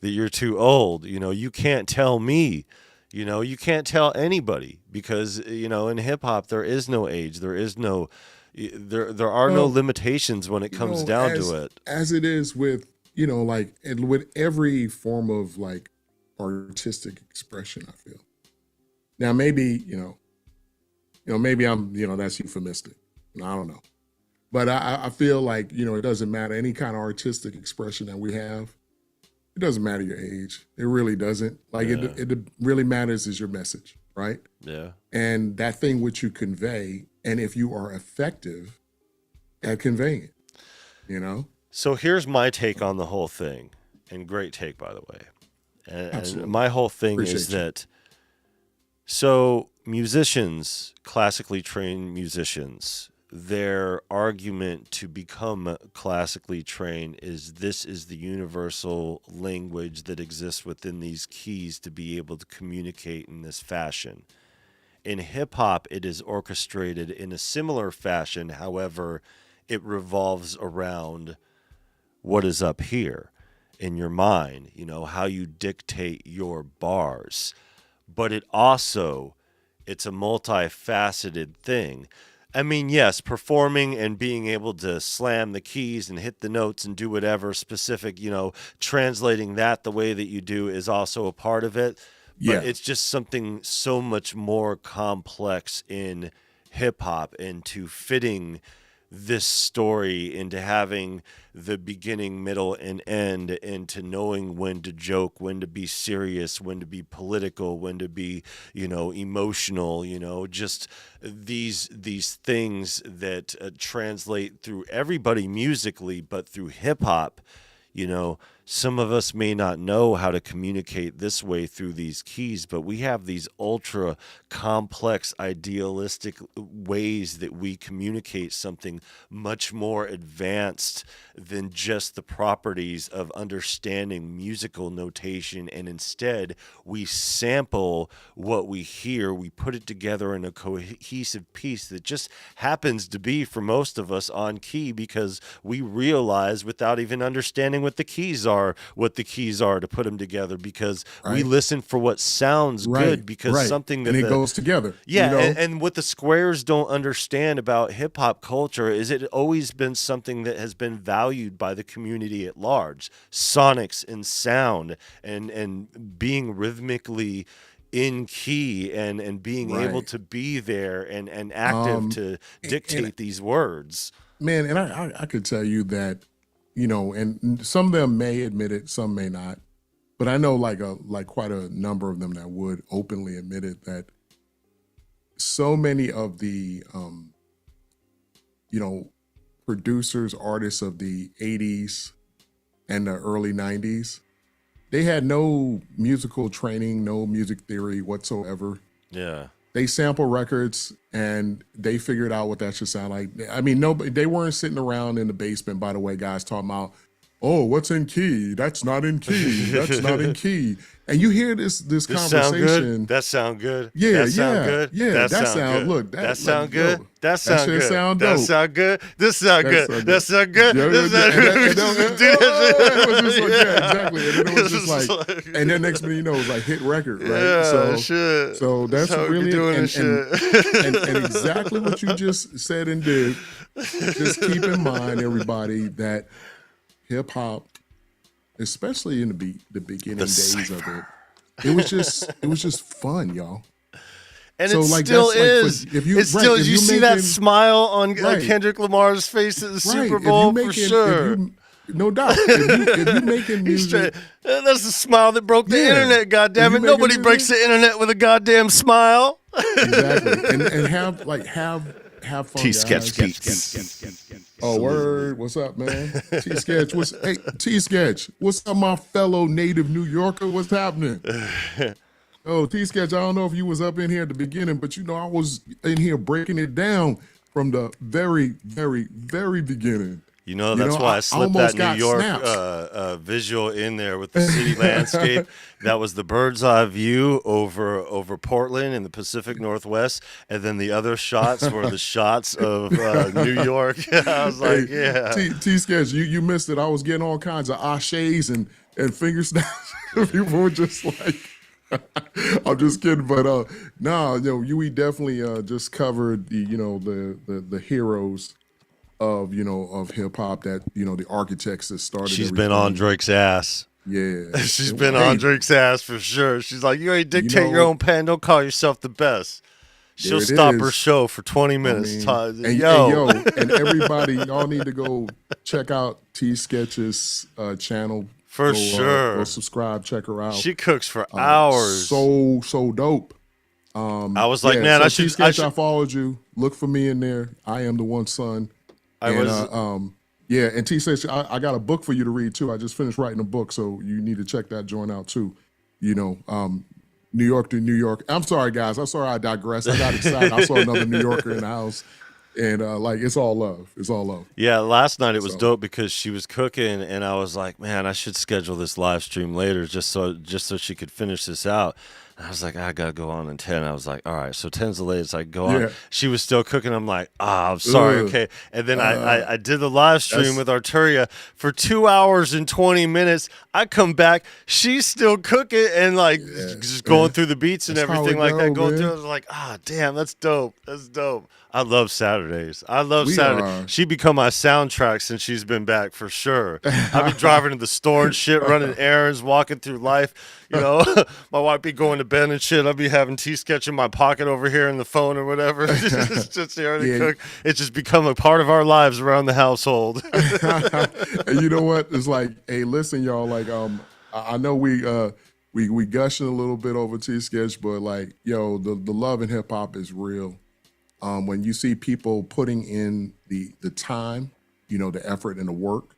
that you're too old. You can't tell me. You can't tell anybody because, in hip hop, there is no age. There is no, there are no limitations when it comes down to it. As it is with, like, and with every form of like artistic expression, I feel. Now, maybe, maybe I'm, that's euphemistic. I don't know. But I feel like, it doesn't matter. Any kind of artistic expression that we have, it doesn't matter your age. It really doesn't. Like, it really matters is your message, right? Yeah. And that thing which you convey, and if you are effective at conveying it, So here's my take on the whole thing. And great take, by the way. And my whole thing is that, so musicians, classically trained musicians, their argument to become classically trained is this is the universal language that exists within these keys to be able to communicate in this fashion. In hip hop, it is orchestrated in a similar fashion. However, it revolves around what is up here in your mind, how you dictate your bars. But it's a multifaceted thing. I mean, yes, performing and being able to slam the keys and hit the notes and do whatever specific, translating that the way that you do is also a part of it. But it's just something so much more complex in hip hop, into fitting this story into having the beginning, middle, and end, into knowing when to joke, when to be serious, when to be political, when to be, emotional, just these things that translate through everybody musically, but through hip hop. Some of us may not know how to communicate this way through these keys, but we have these ultra complex, idealistic ways that we communicate something much more advanced than just the properties of understanding musical notation. And instead, we sample what we hear, we put it together in a cohesive piece that just happens to be, for most of us, on key because we realize, without even understanding what the keys are, to put them together, because we listen for what sounds good, because something that it goes together. And what the squares don't understand about hip hop culture is it always been something that has been valued by the community at large. Sonics and sound and being rhythmically in key and being able to be there and active to dictate these words. Man, and I could tell you that, and some of them may admit it, some may not, but I know like quite a number of them that would openly admit it, that so many of the producers, artists of the 80s and the early 90s, they had no musical training, no music theory whatsoever. Yeah. They sample records and they figured out what that should sound like. I mean, they weren't sitting around in the basement, by the way, guys, talking about, oh, what's in key? That's not in key. That's not in key. And you hear this conversation. That sound good. Yeah, that sound good. Yeah, that sound good. Look, that sound good. Yo, that sound good. Sound that dope. sound good. This sound good. That sound good. Exactly. And then it was just like, and then next minute, it was like hit record, right? Yeah, shit. So that's really doing and exactly what you just said and did. Just keep in mind, everybody, that hip hop, especially in the beginning days of it, it was just fun, y'all. And so, it like, still is. Like, it's still. You see that smile on Kendrick Lamar's face at the Super Bowl for sure. No doubt. If you making music, that's the smile that broke the internet. Goddamn it! Nobody breaks the internet with a goddamn smile. Exactly. And have fun, T-Sketch guys. Beats. Oh, word. What's up, man? T-Sketch. Hey, T-Sketch. What's up, my fellow native New Yorker? What's happening? Oh, T-Sketch, I don't know if you was up in here at the beginning, but I was in here breaking it down from the very, very, very beginning. That's why I slipped that New York visual in there with the city landscape. That was the bird's eye view over Portland in the Pacific Northwest, and then the other shots were the shots of New York. I was like, yeah. T-Sketch, you missed it. I was getting all kinds of ashes and finger snaps. People were just like, I'm just kidding, but we definitely just covered the heroes of hip hop, that the architects that started. She's been on Drake's ass. Yeah, she's been on Drake's ass for sure. She's like, you ain't dictate your own pen. Don't call yourself the best. She'll stop her show for 20 minutes. And everybody, y'all need to go check out T-Sketch's channel. For sure. Go subscribe, check her out. She cooks for hours. So dope. I was like, man, so T-Sketch, I followed you. Look for me in there. I am the one son. And T-Sketch, I got a book for you to read too. I just finished writing a book, so you need to check that joint out too. New York to New York. I'm sorry, guys. I'm sorry I digressed. I got excited. I saw another New Yorker in the house. And it's all love. It's all love. Yeah, last night it was dope because she was cooking, and I was like, man, I should schedule this live stream later just so she could finish this out. And I was like, I gotta go on in 10. I was like, all right, so 10's the latest I go on. Yeah. She was still cooking. I'm like, I'm sorry, okay. And then I did the live stream with Arturia for 2 hours and 20 minutes. I come back, she's still cooking and just going through the beats and everything like that. Going through, I was like, damn, that's dope. That's dope. I love Saturdays. I love Saturdays. She become my soundtrack since she's been back for sure. I be driving to the store and shit, running errands, walking through life. My wife be going to bed and shit. I'll be having T-Sketch in my pocket over here in the phone or whatever. just here to cook. It's just become a part of our lives around the household. And you know what? It's like, hey, listen, y'all. I know we gushing a little bit over T-Sketch, but the love in hip hop is real. When you see people putting in the time, the effort and the work,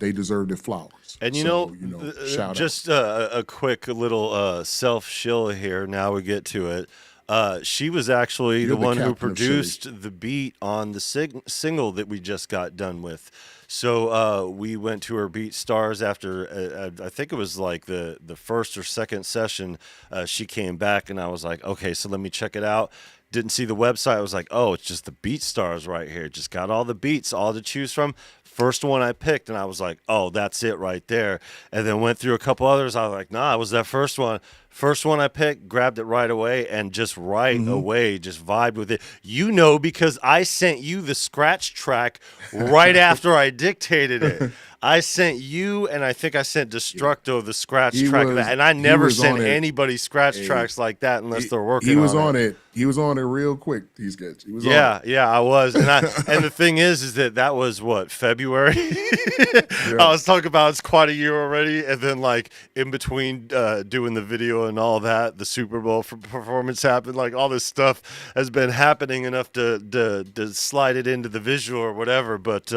they deserve their flowers. And shout just out. A quick little self-shill here. Now we get to it. She was actually the one who produced the beat on the single that we just got done with. So we went to her Beat Stars after, I think it was like the first or second session. She came back and I was like, okay, so let me check it out. Didn't see the website. I was like, oh, it's just the Beat Stars right here. Just got all the beats, all to choose from. First one I picked, and I was like, oh, that's it right there. And then went through a couple others. I was like, nah, it was that first one. First one I picked, grabbed it right away, and just away, just vibed with it. Because I sent you the scratch track right after I dictated it. I sent you, and I think I sent Destructo the scratch track. And I never sent anybody scratch tracks like that unless they're working on it. He was on it. He was on it real quick. He was on it. Yeah, I was. And the thing is that was what, February? I was talking about it's quite a year already. And then in between doing the video and all that, the Super Bowl performance happened. All this stuff has been happening enough to slide it into the visual or whatever. But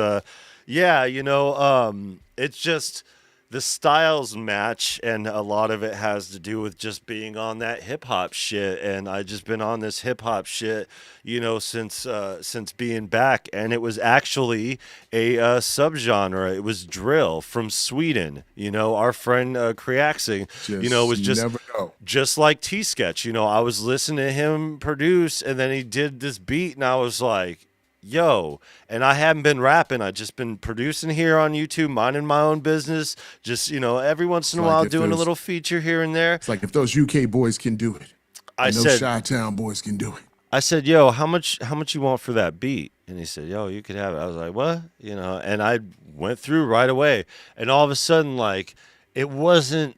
it's just the styles match, and a lot of it has to do with just being on that hip hop shit. And I just been on this hip hop shit, since being back. And it was actually a subgenre. It was drill from Sweden. Our friend Kriaxing, was just like T-Sketch. I was listening to him produce, and then he did this beat, and I was like, yo, and I haven't been rapping. I just been producing here on YouTube, minding my own business. Just, every once in a while doing a little feature here and there. It's like if those UK boys can do it, those Chi-Town boys can do it. I said, yo, how much you want for that beat? And he said, yo, you could have it. I was like, what? And I went through right away. And all of a sudden, it wasn't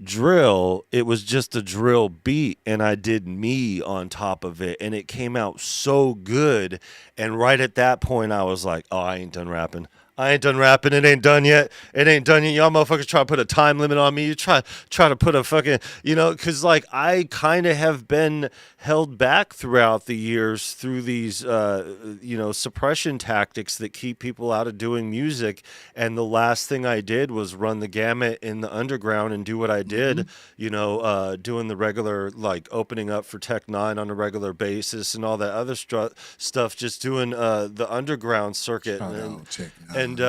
drill, it was just a drill beat, and I did me on top of it, and it came out so good. And right at that point I was like, oh, I ain't done rapping. I ain't done rapping. It ain't done yet. It ain't done yet. Y'all motherfuckers try to put a time limit on me. You try to put a fucking, because like I kind of have been held back throughout the years through these, suppression tactics that keep people out of doing music. And the last thing I did was run the gamut in the underground and do what I did, doing the regular, like opening up for Tech Nine on a regular basis and all that other stuff, just doing the underground circuit. Shout out, check it out. And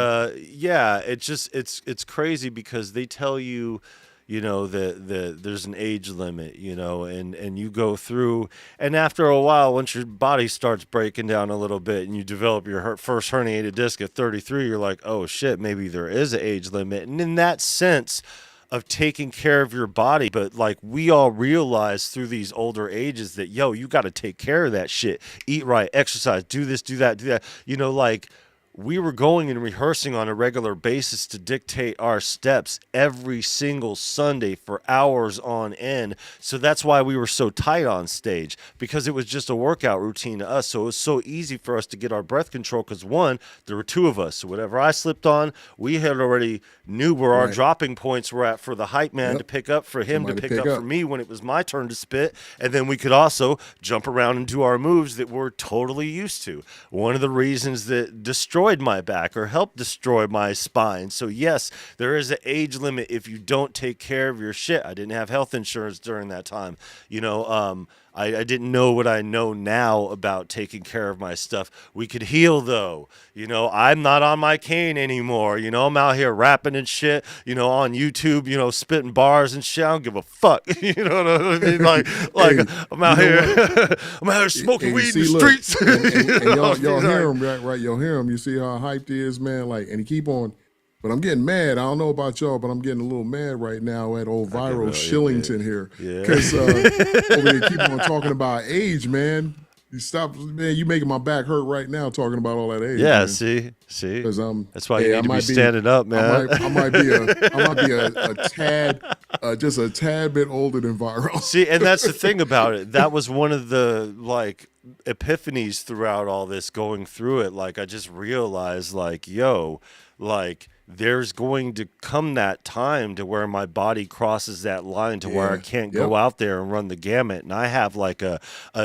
it's crazy because they tell you, that there's an age limit, and you go through, and after a while, once your body starts breaking down a little bit and you develop your first herniated disc at 33, you're like, oh shit, maybe there is an age limit. And in that sense of taking care of your body, but like we all realize through these older ages that, you got to take care of that shit, eat right, exercise, do this, do that, like we were going and rehearsing on a regular basis to dictate our steps every single Sunday for hours on end. So that's why we were so tight on stage, because it was just a workout routine to us. So it was so easy for us to get our breath control because, one, there were two of us. So whatever I slipped on, we had already knew where our dropping points were at for the hype man to pick up, for him to pick up for me when it was my turn to spit. And then we could also jump around and do our moves that we're totally used to. One of the reasons that destroyed my back or helped destroy my spine. So yes, there is an age limit if you don't take care of your shit. I didn't have health insurance during that time. I didn't know what I know now about taking care of my stuff. We could heal though. I'm not on my cane anymore. I'm out here rapping and shit, on YouTube, spitting bars and shit. I don't give a fuck. You know what I mean? Like Hey, I'm out here I'm out here smoking weed in the streets. And y'all hear him, right? Y'all hear him. You see how hyped he is, man? Like, and he keep on. But I'm getting mad. I don't know about y'all, but I'm getting a little mad right now at old Viral Shillington here. Because over there keep on talking about age, man. You stop, man. You making my back hurt right now talking about all that age. Yeah, man. see. Because that's why you need to be standing up, man. I might be a tad, just a tad bit older than Viral. See, and that's the thing about it. That was one of the like epiphanies throughout all this, going through it. Like I just realized, like, there's going to come that time to where my body crosses that line to where I can't go out there and run the gamut. And I have like a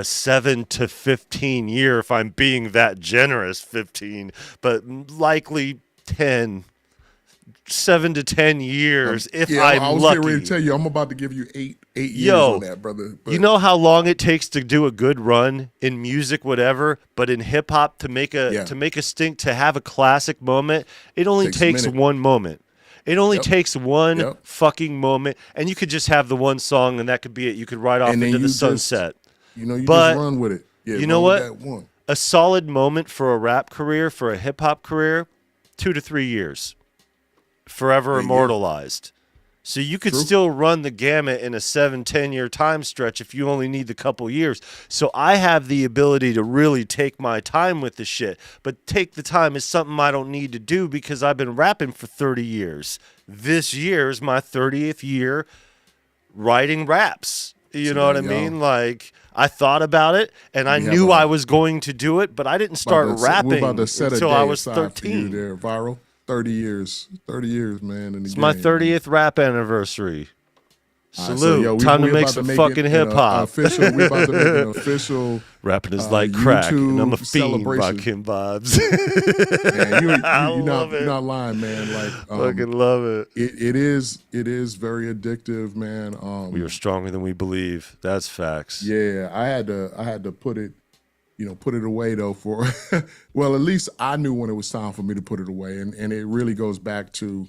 7 to 15 year, if I'm being that generous, 15, but likely 7 to 10 years if I'm I was lucky. getting ready to tell you, I'm about to give you eight years on that, brother. But you know how long it takes to do a good run in music, whatever, but in hip hop to make a stink, to have a classic moment, it only takes one moment. It only takes one fucking moment, and you could just have the one song, and that could be it. You could ride off into the sunset. Just run with it. Yeah, you know what? A solid moment for a rap career, for a hip hop career, 2 to 3 years. Forever immortalized. So you could still run the gamut in a 7-10 year time stretch if you only need the couple years. So I have the ability to really take my time with the shit. But take the time is something I don't need to do because I've been rapping for 30 years. This year is my 30th year writing raps. You know what I mean? Like, I thought about it, and I knew I was going to do it, but I didn't start rapping until I was 13. There, Viral. 30 years, man. It's my 30th rap anniversary. Salute. Time to make some fucking hip hop. We about to make an official. Rapping is like crack, and I'm a fiend by Kim Vibes. Man, you're not lying, man. Like, fucking love it. It is very addictive, man. We are stronger than we believe. That's facts. Yeah, I had to put it. Put it away though for, well, at least I knew when it was time for me to put it away. And it really goes back to,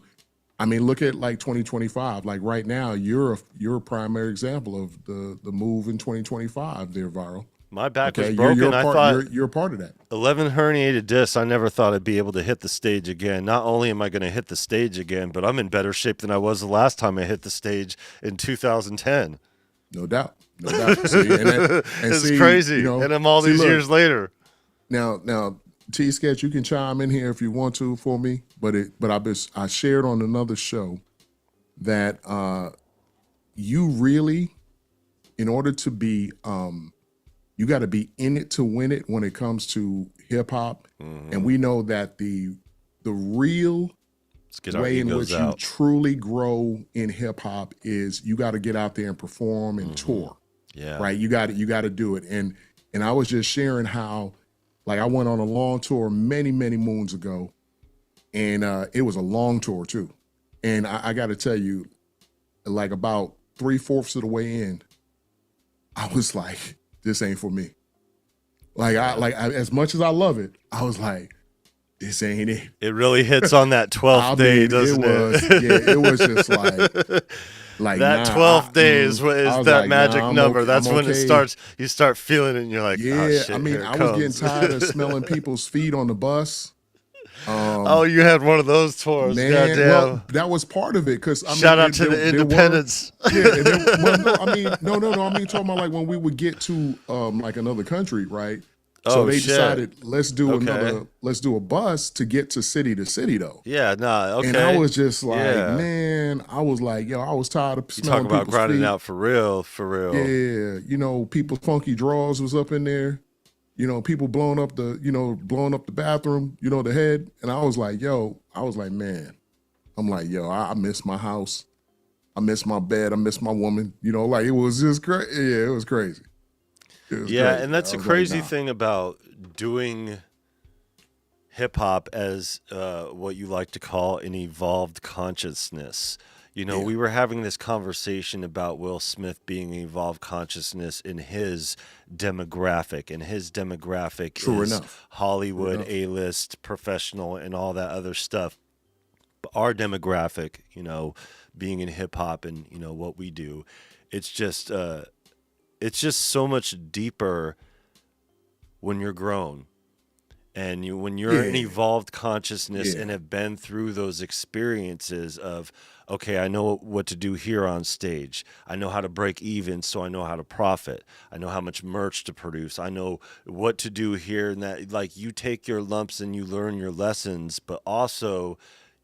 I mean, look at like 2025. Like right now, you're a primary example of the move in 2025 there, Viral. My back was broken. I thought you're a part of that. 11 herniated discs. I never thought I'd be able to hit the stage again. Not only am I going to hit the stage again, but I'm in better shape than I was the last time I hit the stage in 2010. No doubt. See, it's crazy. And I'm all these years later. Now, T-Sketch, you can chime in here if you want to for me, but I shared on another show that you really, in order to be, you got to be in it to win it when it comes to hip hop, and we know that the the real Let's get our way in which egos out. you truly grow in hip hop is you got to get out there and perform and tour. Yeah. Right. You got to do it. And I was just sharing how, like, I went on a long tour many, many moons ago, and it was a long tour too. And I got to tell you, like about 3/4 of the way in, I was like, this ain't for me. Like as much as I love it, I was like, this ain't it. It really hits on that 12th day, doesn't it? Yeah, it was just like that nah, 12th day is that like, magic nah, number. okay, That's I'm when okay. it starts. You start feeling it, and you're like, yeah. oh, shit, I mean, here it I was getting comes. tired of smelling people's feet on the bus. Oh, you had one of those tours. Man, Goddamn. well, that was part of it because I mean, Shout out to the independents. No. I mean, talking about like when we would get to like another country, right? So Oh, they shit. decided let's do Okay. let's do a bus to get to city though. Yeah, nah, okay. And I was just like, Yeah. man, I was like, yo, I was tired of You smelling talk about people's grinding feet. out for real. Yeah, you know, people's funky drawers was up in there. You know, people blowing up the bathroom, you know, the head. And I was like, man, I'm like, yo, I miss my house. I miss my bed. I miss my woman. You know, like it was just crazy. Yeah, it was crazy. Yeah, crazy. and that's I a was crazy like, nah. thing about doing hip hop as what you like to call an evolved consciousness. You know, Yeah. we were having this conversation about Will Smith being an evolved consciousness in his demographic, and his demographic True is enough. Hollywood, enough. A-list, professional, and all that other stuff. But our demographic, you know, being in hip hop and, you know, what we do, it's just so much deeper when you're grown. And when you're an Yeah. evolved consciousness Yeah. and have been through those experiences of, okay, I know what to do here on stage. I know how to break even, so I know how to profit. I know how much merch to produce. I know what to do here and that. Like, you take your lumps and you learn your lessons, but also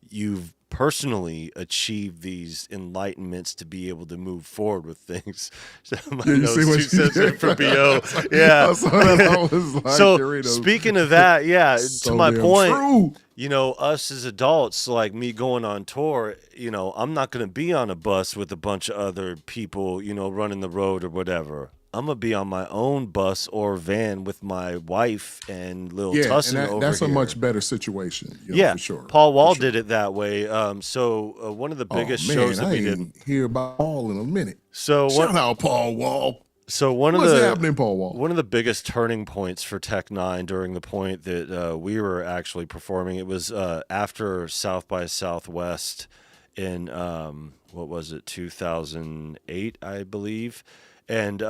you've personally achieved these enlightenments to be able to move forward with things. My Yeah, you notes, see what 2 she cents did? for BO. Yeah. I saw that. I was like, So Doritos. speaking of that, yeah, So to my damn point, true. you know, us as adults, like me going on tour, you know, I'm not going to be on a bus with a bunch of other people, you know, running the road or whatever. I'm going to be on my own bus or van with my wife and little Yeah, Tussin and over that's here. a much better situation. You know, Yeah, for sure. Paul Wall For sure. did it that way. So one of the biggest man, shows that I we did. ain't hear about Paul in a minute. So Shout out Paul Wall. one What's of the happening, Paul Wall? one of the biggest turning points for Tech Nine during the point that we were actually performing, it was after South by Southwest in what was it, 2008, I believe, and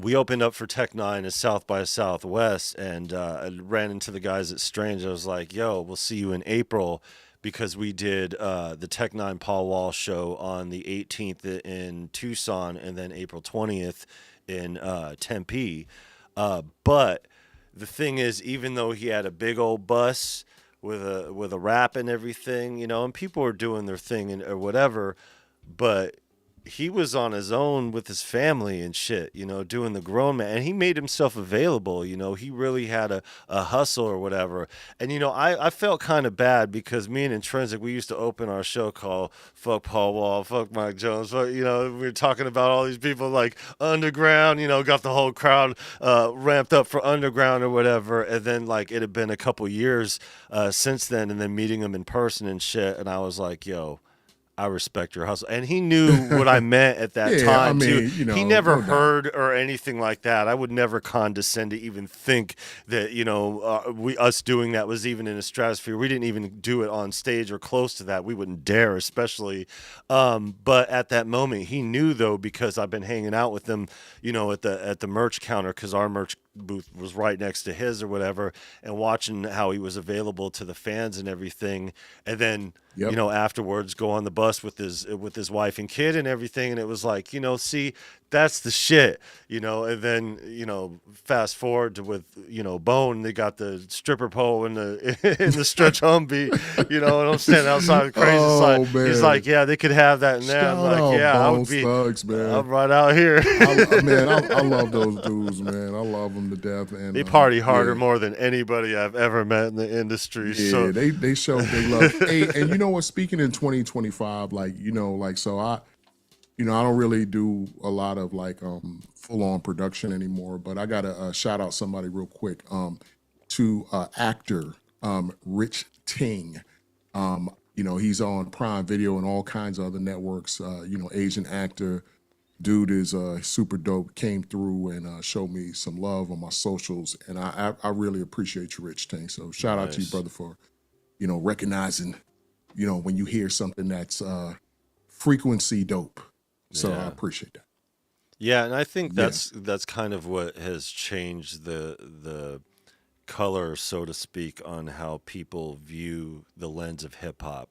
we opened up for Tech Nine at South by Southwest, and I ran into the guys at Strange. I was like, "Yo, we'll see you in April." Because we did the Tech Nine Paul Wall show on the 18th in Tucson and then April 20th in Tempe. But the thing is, even though he had a big old bus with a rap and everything, you know, and people were doing their thing and or whatever, but he was on his own with his family and shit, you know, doing the grown man, and he made himself available, you know, he really had a hustle or whatever. And, you know, I felt kind of bad because me and Intrinsic, we used to open our show called Fuck Paul Wall, Fuck Mike Jones, fuck, you know, we were talking about all these people like Underground, you know, got the whole crowd ramped up for Underground or whatever. And then like it had been a couple years since then, and then meeting him in person and shit. And I was like, yo, I respect your hustle. And he knew what I meant at that Yeah, time, I too. mean, you know, He never no doubt. heard or anything like that. I would never condescend to even think that, you know, us doing that was even in a stratosphere. We didn't even do it on stage or close to that. We wouldn't dare, especially. But at that moment, he knew, though, because I've been hanging out with him, you know, at the merch counter, because our merch booth was right next to his or whatever, and watching how he was available to the fans and everything. And then, Yep. you know, afterwards go on the bus with his wife and kid and everything. And it was like, you know, see, that's the shit, and then, fast forward to with, Bone, they got the stripper pole in the in the stretch Humvee, and I'm standing outside crazy. Oh He's man, like, yeah, they could have that in there. I'm shout like, out yeah, I Bone would be, Thugs, man. I'm right out here. I love those dudes, man. I love them to death, and They party harder yeah, more than anybody I've ever met in the industry. So yeah, they show they love. Hey, and you know what? Speaking in 2025, so I don't really do a lot of like full on production anymore, but I gotta shout out somebody real quick to actor Rich Ting. He's on Prime Video and all kinds of other networks. Asian actor, dude is super dope. Came through and showed me some love on my socials, and I really appreciate you, Rich Ting. So shout out to you, nice. brother, for recognizing when you hear something that's frequency dope. So I Yeah. appreciate that. Yeah, and I think Yeah. that's kind of what has changed the color, so to speak, on how people view the lens of hip hop.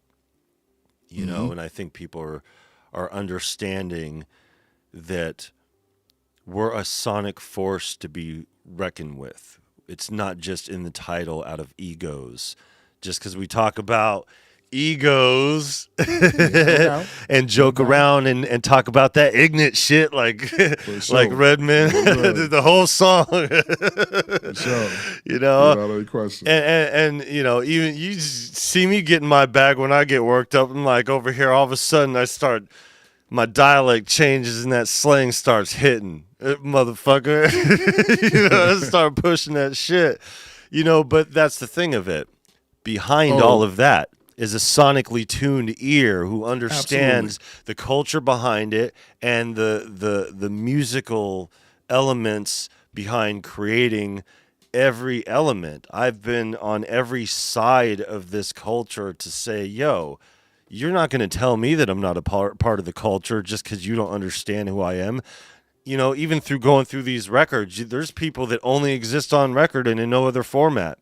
Hmm. And I think people are understanding that we're a sonic force to be reckoned with. It's not just in the title out of egos. Just because we talk about egos Yeah, no doubt. and No joke doubt. around and talk about that ignorant shit like For like sure. Redman Yes, sir. did the whole song. For sure. you know Without any question. and even you see me get in my bag when I get worked up. I'm like over here, all of a sudden my dialect changes and that slang starts hitting. Motherfucker. I start pushing that shit. But that's the thing of it. Behind all Oh, of that is a sonically tuned ear who absolutely. understands the culture behind it and the musical elements behind creating every element. I've been on every side of this culture to say, yo, you're not going to tell me that I'm not a part of the culture just because you don't understand who I am. Even through going through these records, there's people that only exist on record and in no other format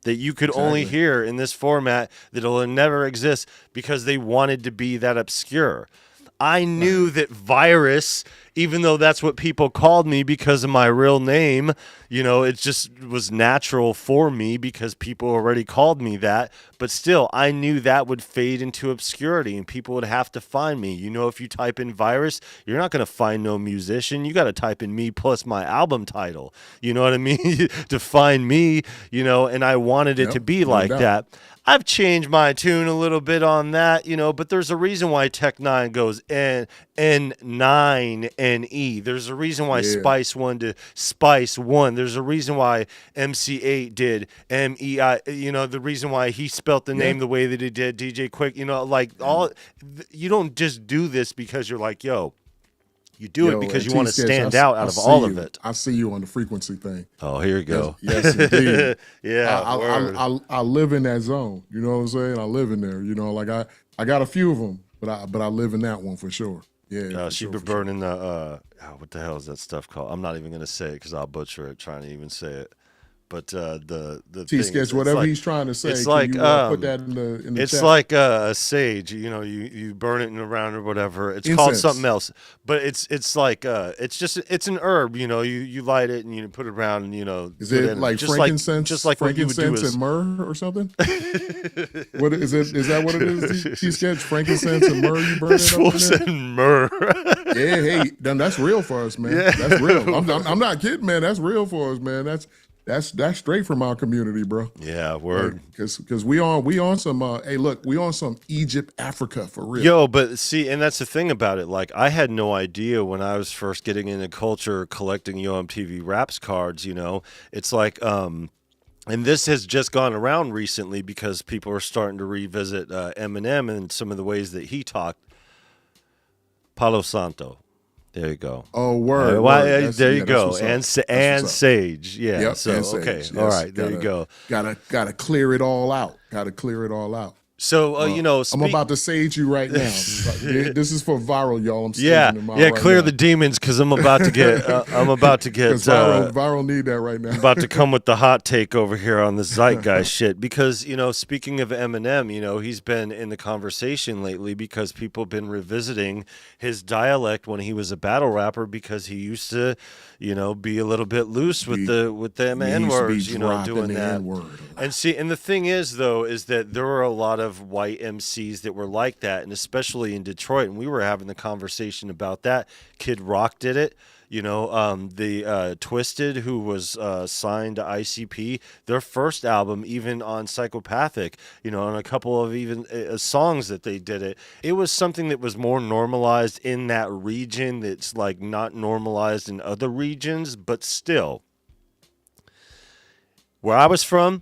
that you could only Exactly. hear in this format that'll never exist because they wanted to be that obscure. I Right. knew that Virus, even though that's what people called me because of my real name, it just was natural for me because people already called me that. But still, I knew that would fade into obscurity and people would have to find me. If you type in Virus, you're not going to find no musician. You got to type in me plus my album title. You know what I mean? To find me, and I wanted it to Yep. be No like doubt. that. I've changed my tune a little bit on that, but there's a reason why Tech Nine goes N9 NE. There's a reason why Yeah. Spice One did Spice One. There's a reason why MC8 did MEI. The reason why he spelt the Yeah. name the way that he did. DJ Quick. And You don't just do this because you're like, yo. You do it yo, because and you T want to Sketch, stand out I of see all of you. it. I see you on the frequency thing. Oh, here you Yes, go. yes, indeed. Yeah, word. I live in that zone. You know what I'm saying? I live in there. Like I got a few of them, but I live in that one for sure. Yeah, for She sure, been for sure. burning the what the hell is that stuff called? I'm not even gonna say it because I'll butcher it trying to even say it. But the T thing Sketch, is, whatever he's trying to say, it's can like you put that in the it's chat? like a sage. You burn it in around or whatever. It's called something Incense. else, but it's like it's an herb. You light it and you put it around and Is put it in like just like what you would do frankincense and is myrrh or something? What is it? Is that what it is? T Sketch, frankincense and myrrh. You burn this it up fool in there? said myrrh. Yeah, hey, that's real for us, man. That's real. I'm not kidding, man. That's real for us, man. That's straight from our community, bro. Yeah, Like, word. cause we on some. Hey, look, we on some Egypt, Africa for real. Yo, but see, and that's the thing about it. Like, I had no idea when I was first getting into culture, collecting Yo MTV Raps cards. It's like, and this has just gone around recently because people are starting to revisit Eminem and some of the ways that he talked. Palo Santo. There you go. Oh, word. There you That's go. what's up. And That's what's up. Sage. Yeah. Yep, So and okay. Sage. All Yes, right. There you go. gotta clear it all out. Gotta clear it all out. So, I'm about to sage you right now. This is for viral, y'all. I'm yeah, saging him out yeah, right clear now. the demons because I'm about to get, Because viral need that right now. I'm about to come with the hot take over here on the zeitgeist shit because, speaking of Eminem, he's been in the conversation lately because people have been revisiting his dialect when he was a battle rapper because he used to, be a little bit loose with them He N used to be words, dropping doing the that. N-word. And the thing is, though, is that there were a lot of white MCs that were like that, and especially in Detroit. And we were having the conversation about that. Kid Rock did it. The Twisted, who was signed to ICP, their first album, even on Psychopathic, on a couple of even songs that they did it, it was something that was more normalized in that region that's like not normalized in other regions, but still. Where I was from,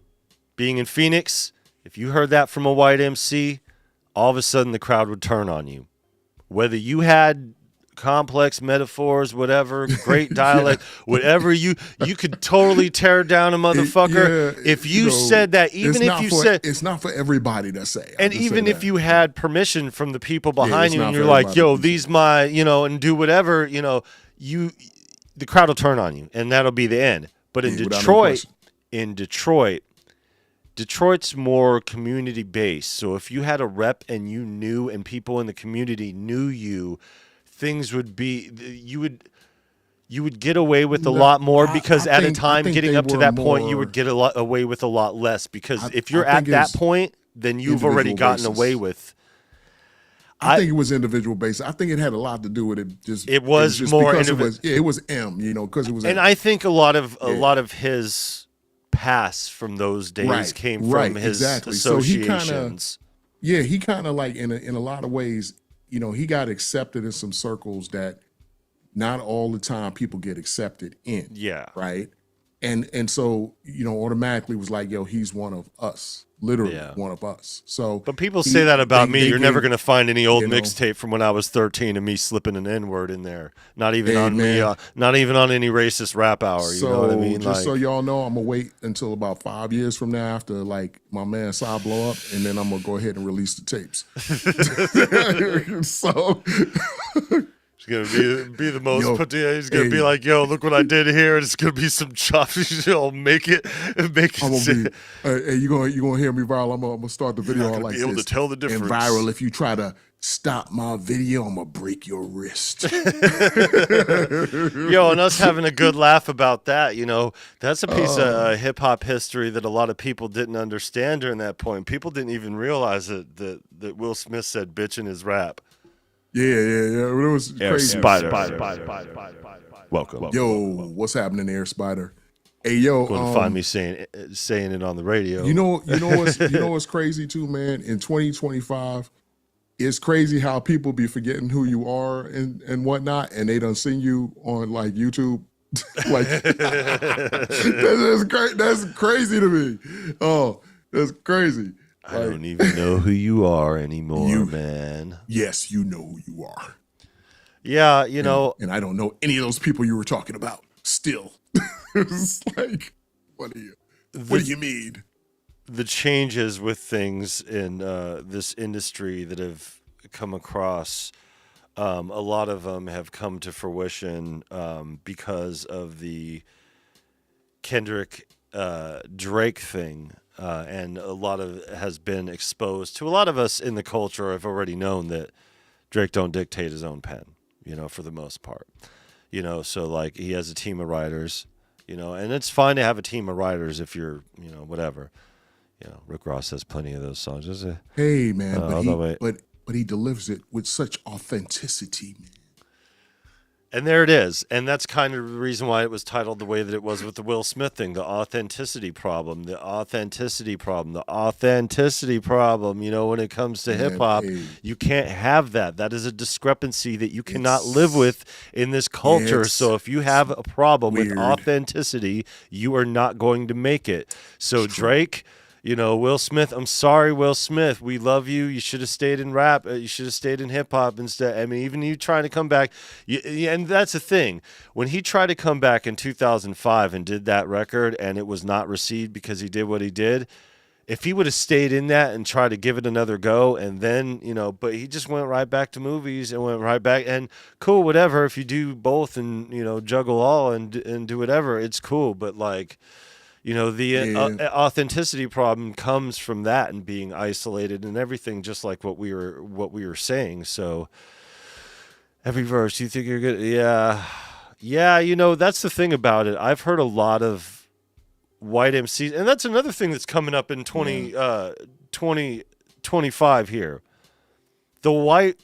being in Phoenix, if you heard that from a white MC, all of a sudden the crowd would turn on you. Whether you had complex metaphors, whatever, great dialect, whatever, you could totally tear down a motherfucker. If you said that, even if you said... It's not for everybody to say. And even if you had permission from the people behind you and you're like, yo, these my, and do whatever, the crowd will turn on you and that'll be the end. But in Detroit's more community based. So if you had a rep and you knew and people in the community knew you, things would be you would get away with a lot more because at a time getting up to that point you would get away with a lot less because if you're at that point then you've already gotten away with. I think it was individual based. I think it had a lot to do with it. It was more because it was M, because it was. And M. I think a lot of his past from those days came from his associations. So he kind of like in a lot of ways, he got accepted in some circles that not all the time people get accepted in. Yeah. Right. And so, automatically was like, yo, he's one of us, literally one of us. So, but people say that about me. You're never going to find any old mixtape from when I was 13 and me slipping an N-word in there. Not even on me, not even on any racist rap hour. You know what I mean? Just so y'all know, I'm going to wait until about 5 years from now after like my man Sai blow up, and then I'm going to go ahead and release the tapes. So... He's gonna be the most put together. He's gonna be like, "Yo, look what I did here." It's gonna be some chops. Make it. You gonna hear me viral? I'm gonna start the video like this. Be able to tell the difference. And viral. If you try to stop my video, I'm gonna break your wrist. Yo, and us having a good laugh about that. That's a piece of hip hop history that a lot of people didn't understand during that point. People didn't even realize that Will Smith said "bitch" in his rap. Yeah. It was crazy. Spider. Welcome. Yo, what's happening there, Spider? Hey, yo, going to find me saying it on the radio. You know what's crazy too, man. In 2025, it's crazy how people be forgetting who you are and whatnot, and they done seen you on like YouTube. Like that's crazy to me. Oh, that's crazy. I don't even know who you are anymore, man. Yes, you know who you are. Yeah, And I don't know any of those people you were talking about still. It's like, what do you mean? The changes with things in this industry that have come across, a lot of them have come to fruition because of the Kendrick Drake thing. And a lot of it has been exposed to a lot of us in the culture have already known that Drake don't dictate his own pen, for the most part, so like he has a team of writers, and it's fine to have a team of writers if you're, whatever, Rick Ross has plenty of those songs. Hey man, but he delivers it with such authenticity, man. And there it is. And that's kind of the reason why it was titled the way that it was with the Will Smith thing, the authenticity problem, when it comes to hip hop, you can't have that. That is a discrepancy that you cannot live with in this culture. So if you have a problem with authenticity, you are not going to make it. So Drake, Will Smith, I'm sorry, Will Smith. We love you. You should have stayed in rap. You should have stayed in hip hop instead. I mean, even you trying to come back. And that's the thing. When he tried to come back in 2005 and did that record and it was not received because he did what he did, if he would have stayed in that and tried to give it another go, and then, but he just went right back to movies and went right back, and cool, whatever. If you do both and, juggle all and do whatever, it's cool. But like, the authenticity problem comes from that and being isolated and everything, just like what we were saying. So every verse, you think you're good. Yeah. Yeah. That's the thing about it. I've heard a lot of white MCs, and that's another thing that's coming up in 2025 here. The white.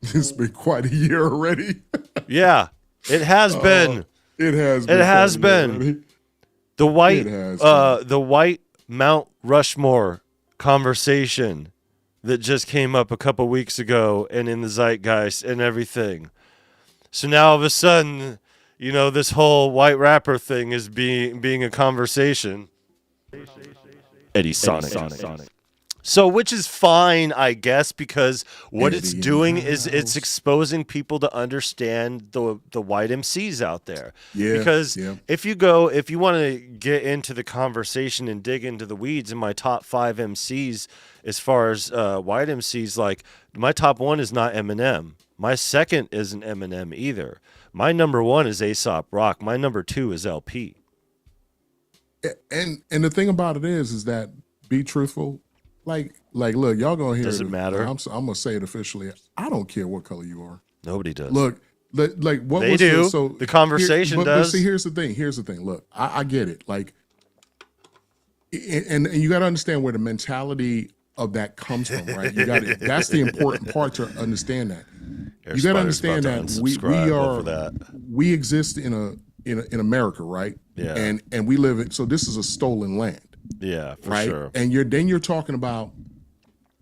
It's been quite a year already. Yeah, it has been. It has been. It has been. The white Mount Rushmore conversation that just came up a couple weeks ago and in the zeitgeist and everything. So now all of a sudden, this whole white rapper thing is being a conversation. Eddie Sonic. So, which is fine, I guess, because what it's doing is it's exposing people to understand the white MCs out there. Yeah. Because if you want to get into the conversation and dig into the weeds, in my top 5 MCs, as far as white MCs, like my top 1 is not Eminem. My second isn't Eminem either. My number 1 is A$AP Rock. My number 2 is LP. And the thing about it is that, be truthful. Like, look, y'all gonna hear Doesn't matter. I'm gonna say it officially. I don't care what color you are. Nobody does. Look, like what they was do. so the conversation but does. See, here's the thing. Look, I get it. Like, and you got to understand where the mentality of that comes from, right? You got that's the important part to understand that. You got to understand that we exist in America, right? Yeah. And we live in, so this is a stolen land. Yeah, for right? sure. And you're talking about,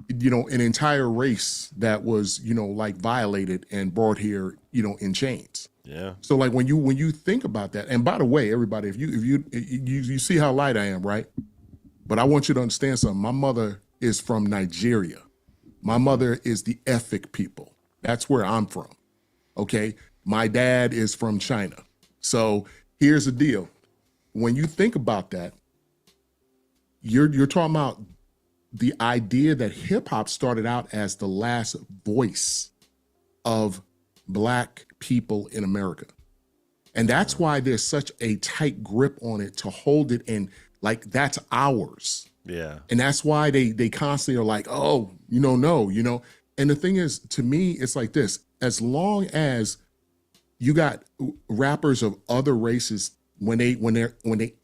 an entire race that was, like violated and brought here, in chains. Yeah. So like when you think about that, and by the way, everybody, if you see how light I am, right? But I want you to understand something. My mother is from Nigeria. My mother is the Efik people. That's where I'm from. Okay. My dad is from China. So here's the deal. When you think about that, you're talking about the idea that hip hop started out as the last voice of Black people in America. And that's why there's such a tight grip on it to hold it in, like, that's ours. Yeah. And that's why they constantly are like, oh, no. And the thing is, to me, it's like this. As long as you got rappers of other races, when they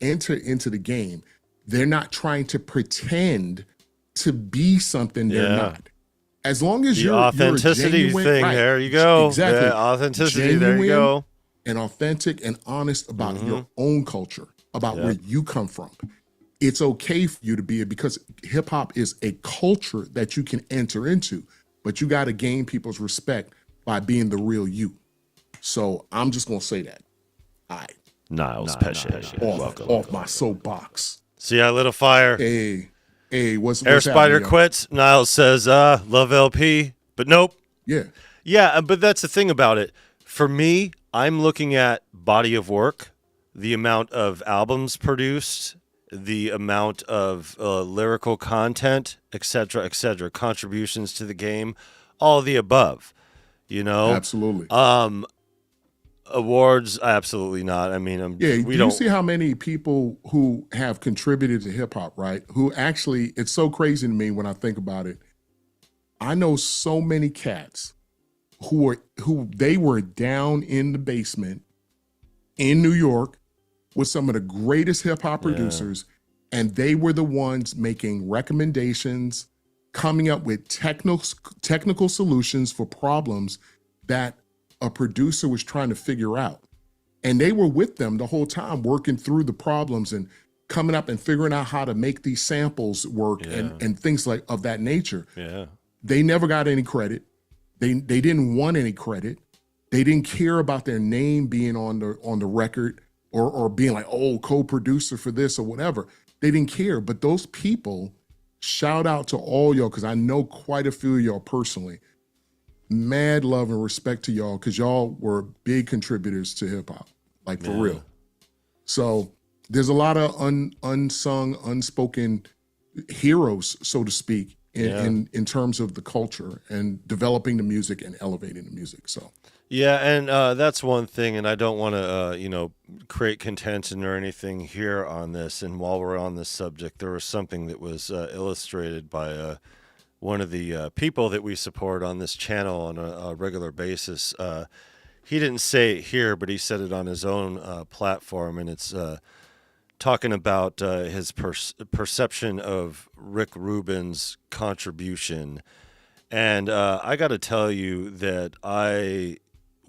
enter into the game, they're not trying to pretend to be something they're not. As long as you're authenticity genuine, thing, right, there you go. Exactly. Yeah, authenticity, genuine, there you go. And authentic and honest about your own culture, about where you come from. It's okay for you to be it, because hip hop is a culture that you can enter into, but you got to gain people's respect by being the real you. So I'm just gonna say that. All right. Niles Pesce. Off my soapbox. See, I lit a fire. Hey, what's Air Spider happening, quits. Niles says, love LP, but nope. Yeah, but that's the thing about it. For me, I'm looking at body of work, the amount of albums produced, the amount of lyrical content, etc., contributions to the game, all the above. Absolutely. Awards, absolutely not. I mean, do you see how many people who have contributed to hip hop, right? Who actually, it's so crazy to me when I think about it. I know so many cats who they were down in the basement in New York with some of the greatest hip hop producers, and they were the ones making recommendations, coming up with technical solutions for problems that a producer was trying to figure out. And they were with them the whole time, working through the problems and coming up and figuring out how to make these samples work and things like of that nature. Yeah. They never got any credit. They didn't want any credit. They didn't care about their name being on the record or being like, oh, co-producer for this or whatever. They didn't care. But those people, shout out to all y'all, because I know quite a few of y'all personally. Mad love and respect to y'all, because y'all were big contributors to hip hop, like for real. So there's a lot of unsung, unspoken, heroes, so to speak, Yeah. in terms of the culture and developing the music and elevating the music. So Yeah, and that's one thing, and I don't want to, create contention or anything here on this. And while we're on this subject, there was something that was illustrated by one of the people that we support on this channel on a regular basis. He didn't say it here, but he said it on his own platform, and it's talking about his perception of Rick Rubin's contribution. And I got to tell you that I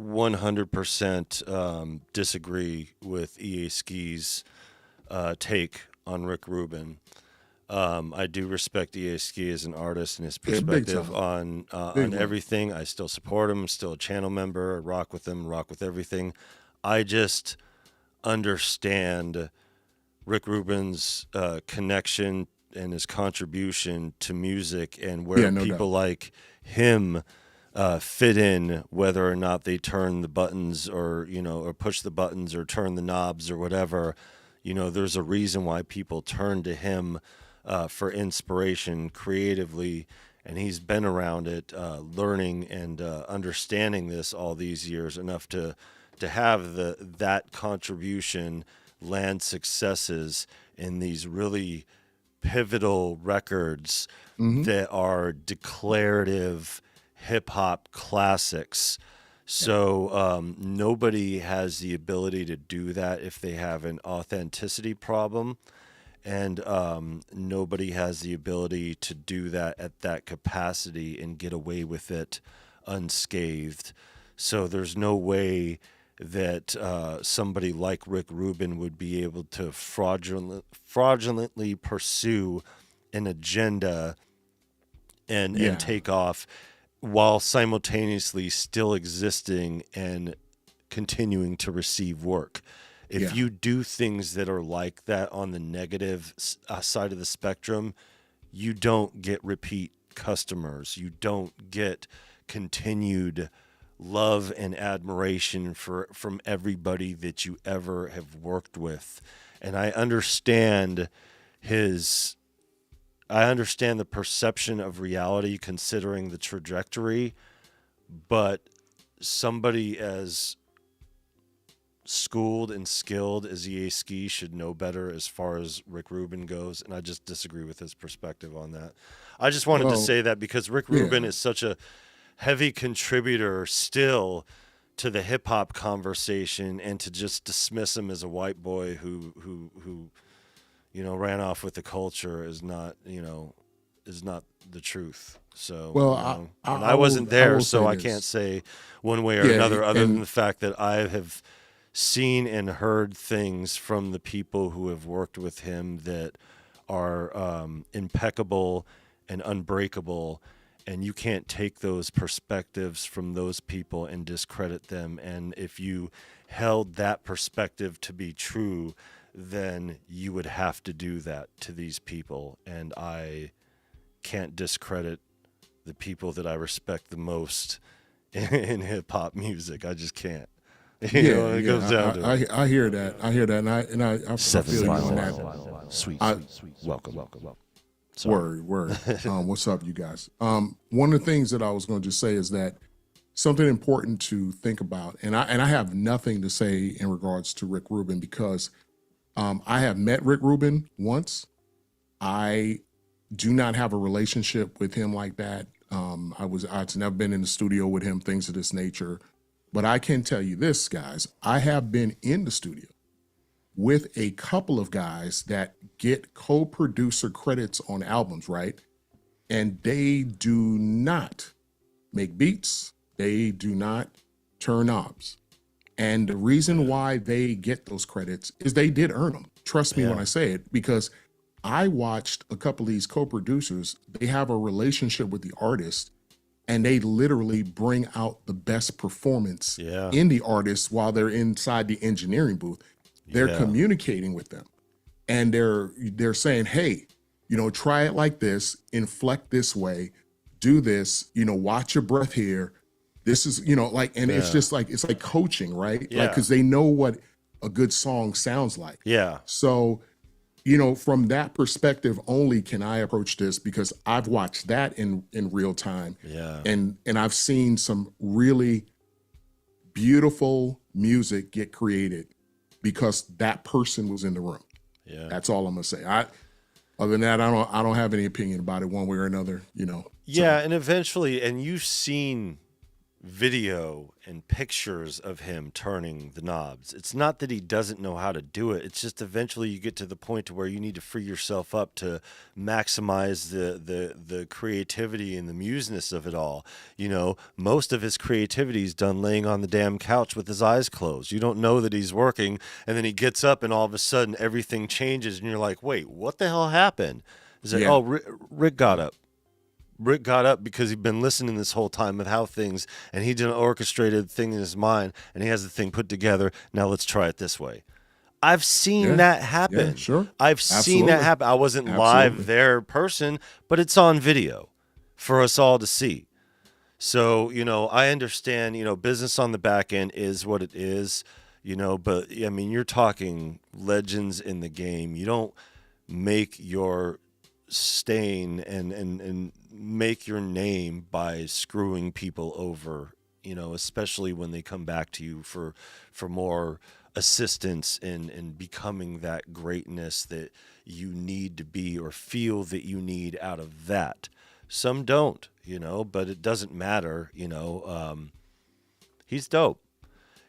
100% disagree with EA Ski's take on Rick Rubin. I do respect EA Ski as an artist and his yeah, big perspective time, on big one. everything. I still support him. Still a channel member. Rock with him. Rock with everything. I just understand Rick Rubin's connection and his contribution to music and where Yeah, no people doubt. like him fit in, whether or not they turn the buttons or or push the buttons or turn the knobs or whatever. There's a reason why people turn to him for inspiration creatively, and he's been around it, learning and understanding this all these years enough to have that contribution land successes in these really pivotal records Hmm. that are declarative hip hop classics. So nobody has the ability to do that if they have an authenticity problem, and nobody has the ability to do that at that capacity and get away with it unscathed. So there's no way that somebody like Rick Rubin would be able to fraudulently pursue an agenda and Yeah, take off while simultaneously still existing and continuing to receive work. If yeah, you do things that are like that on the negative side of the spectrum, you don't get repeat customers. You don't get continued love and admiration from everybody that you ever have worked with. And his I understand the perception of reality considering the trajectory, but somebody as schooled and skilled as EA Ski should know better as far as Rick Rubin goes, and I just disagree with his perspective on that. I just wanted to well, say that because Rick yeah, Rubin is such a heavy contributor still to the hip hop conversation, and to just dismiss him as a white boy who ran off with the culture is not the truth. So, well, and I wasn't I there, will so say I can't this. say one way or Yeah, another, other than and the fact that I have seen and heard things from the people who have worked with him that are impeccable and unbreakable. And you can't take those perspectives from those people and discredit them. And if you held that perspective to be true, then you would have to do that to these people. And I can't discredit the people that I respect the most in hip hop music. I just can't. yeah, It comes down yeah, to it. I hear that. I hear that, I Seven feel you Smile on that. Sweet, I sweet, sweet. Welcome. Sorry. word. What's up, you guys? One of the things that I was going to just say is that something important to think about, and I have nothing to say in regards to Rick Rubin because I have met Rick Rubin once. I do not have a relationship with him like that. I've never been in the studio with him, things of this nature. But I can tell you this, guys, I have been in the studio with a couple of guys that get co-producer credits on albums, right? And they do not make beats. They do not turn knobs. And the reason Yeah. why they get those credits is they did earn them. Trust me when Yeah. I say it, because I watched a couple of these co-producers. They have a relationship with the artist and they literally bring out the best performance Yeah. in the artist while they're inside the engineering booth. They're Yeah. communicating with them and they're saying, hey, try it like this, inflect this way, do this, watch your breath here. This is, and it's Yeah. just like, it's like coaching, right? Like, Yeah. cause they know what a good song sounds like. Yeah. So from that perspective only can I approach this, because I've watched that in real time, Yeah. and I've seen some really beautiful music get created because that person was in the room. Yeah. That's all I'm gonna say. Other than that, I don't have any opinion about it one way or another. Yeah, and eventually, and you've seen video and pictures of him turning the knobs. It's not that he doesn't know how to do it. It's just eventually you get to the point to where you need to free yourself up to maximize the creativity and the museness of it all. Most of his creativity is done laying on the damn couch with his eyes closed. You don't know that he's working, and then he gets up and all of a sudden everything changes and you're like, wait, what the hell happened? Is it, oh, Rick got up. Rick got up because he'd been listening this whole time of how things, and he did an orchestrated thing in his mind, and he has the thing put together. Now let's try it this way. I've seen that happen. Yeah, sure. I've seen that happen. I wasn't live there person, but it's on video for us all to see. So, I understand, business on the back end is what it is, but I mean, you're talking legends in the game. You don't make your stain and make your name by screwing people over, especially when they come back to you for more assistance in becoming that greatness that you need to be or feel that you need out of that. Some don't, but it doesn't matter. He's dope.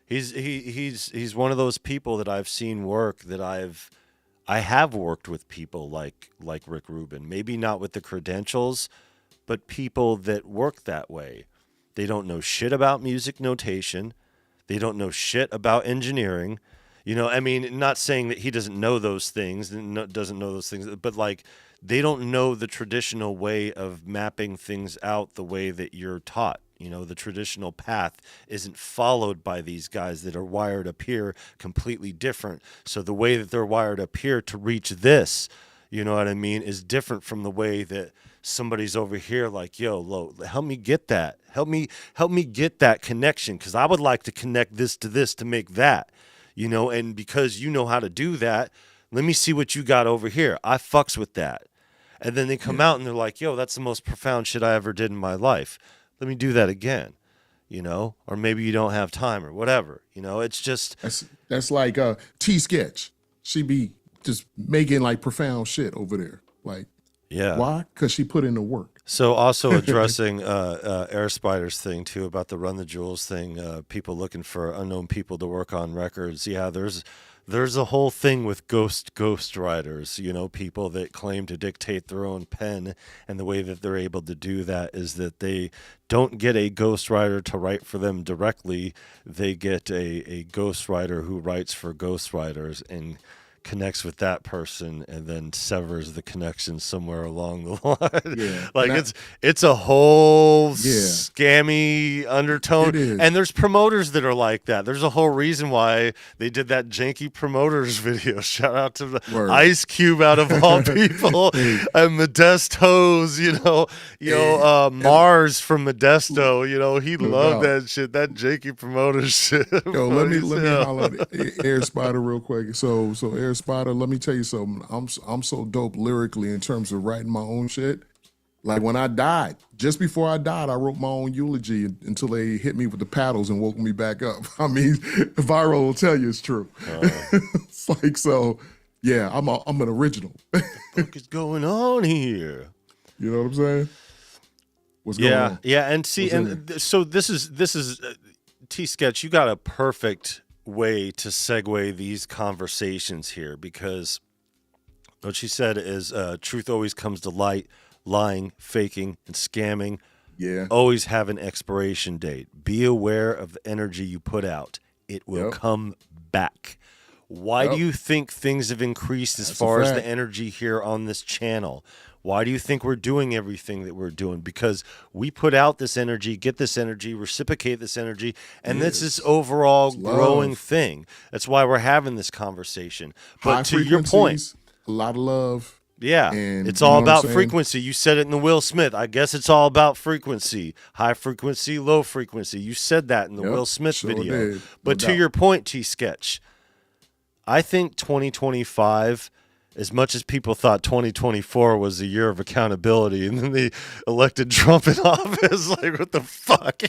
He's one of those people that I've seen work that I have worked with people like Rick Rubin, maybe not with the credentials, but people that work that way. They don't know shit about music notation. They don't know shit about engineering. Not saying that he doesn't know those things, but like they don't know the traditional way of mapping things out the way that you're taught. The traditional path isn't followed by these guys that are wired up here completely different. So the way that they're wired up here to reach this, is different from the way that somebody's over here like, yo, Lo, help me get that. Help me get that connection, because I would like to connect this to make that, and because you know how to do that, let me see what you got over here. I fucks with that. And then they come out and they're like, yo, that's the most profound shit I ever did in my life. Let me do that again, or maybe you don't have time or whatever, it's just. That's like T-Sketch. She be just making like profound shit over there. Like, why? Because she put in the work. So also addressing Air Spider's thing too about the Run the Jewels thing, people looking for unknown people to work on records. Yeah, there's a whole thing with ghost writers, people that claim to dictate their own pen, and the way that they're able to do that is that they don't get a ghostwriter to write for them directly. They get a ghostwriter who writes for ghostwriters and connects with that person and then severs the connection somewhere along the line. Yeah. Like it's a whole scammy undertone. And there's promoters that are like that. There's a whole reason why they did that janky promoters video. Shout out to the Ice Cube out of all people and Modesto's, Mars from Modesto, he loved that shit, that janky promoters shit. Yo, let me holler at Air Spider real quick. So Air Spider, let me tell you something. I'm so dope lyrically in terms of writing my own shit. Like when I died, just before I died, I wrote my own eulogy until they hit me with the paddles and woke me back up. I mean, Viral will tell you it's true. It's like, so yeah, I'm an original. What the fuck is going on here? You know what I'm saying? What's going on? Yeah, and see, so this is T-Sketch. You got a perfect way to segue these conversations here, because what she said is truth always comes to light. Lying, faking, and scamming always have an expiration date. Be aware of the energy you put out. It will come back. Why do you think things have increased as far as the energy here on this channel? Why do you think we're doing everything that we're doing? Because we put out this energy, get this energy, reciprocate this energy, and this is overall growing thing. That's why we're having this conversation. But to your point, a lot of love. Yeah, and it's all about frequency. You said it in the Will Smith. I guess it's all about frequency. High frequency, low frequency. You said that in the Will Smith video. But to your point, T-Sketch, I think 2025, As much as people thought 2024 was a year of accountability, and then they elected Trump in office, like, what the fuck?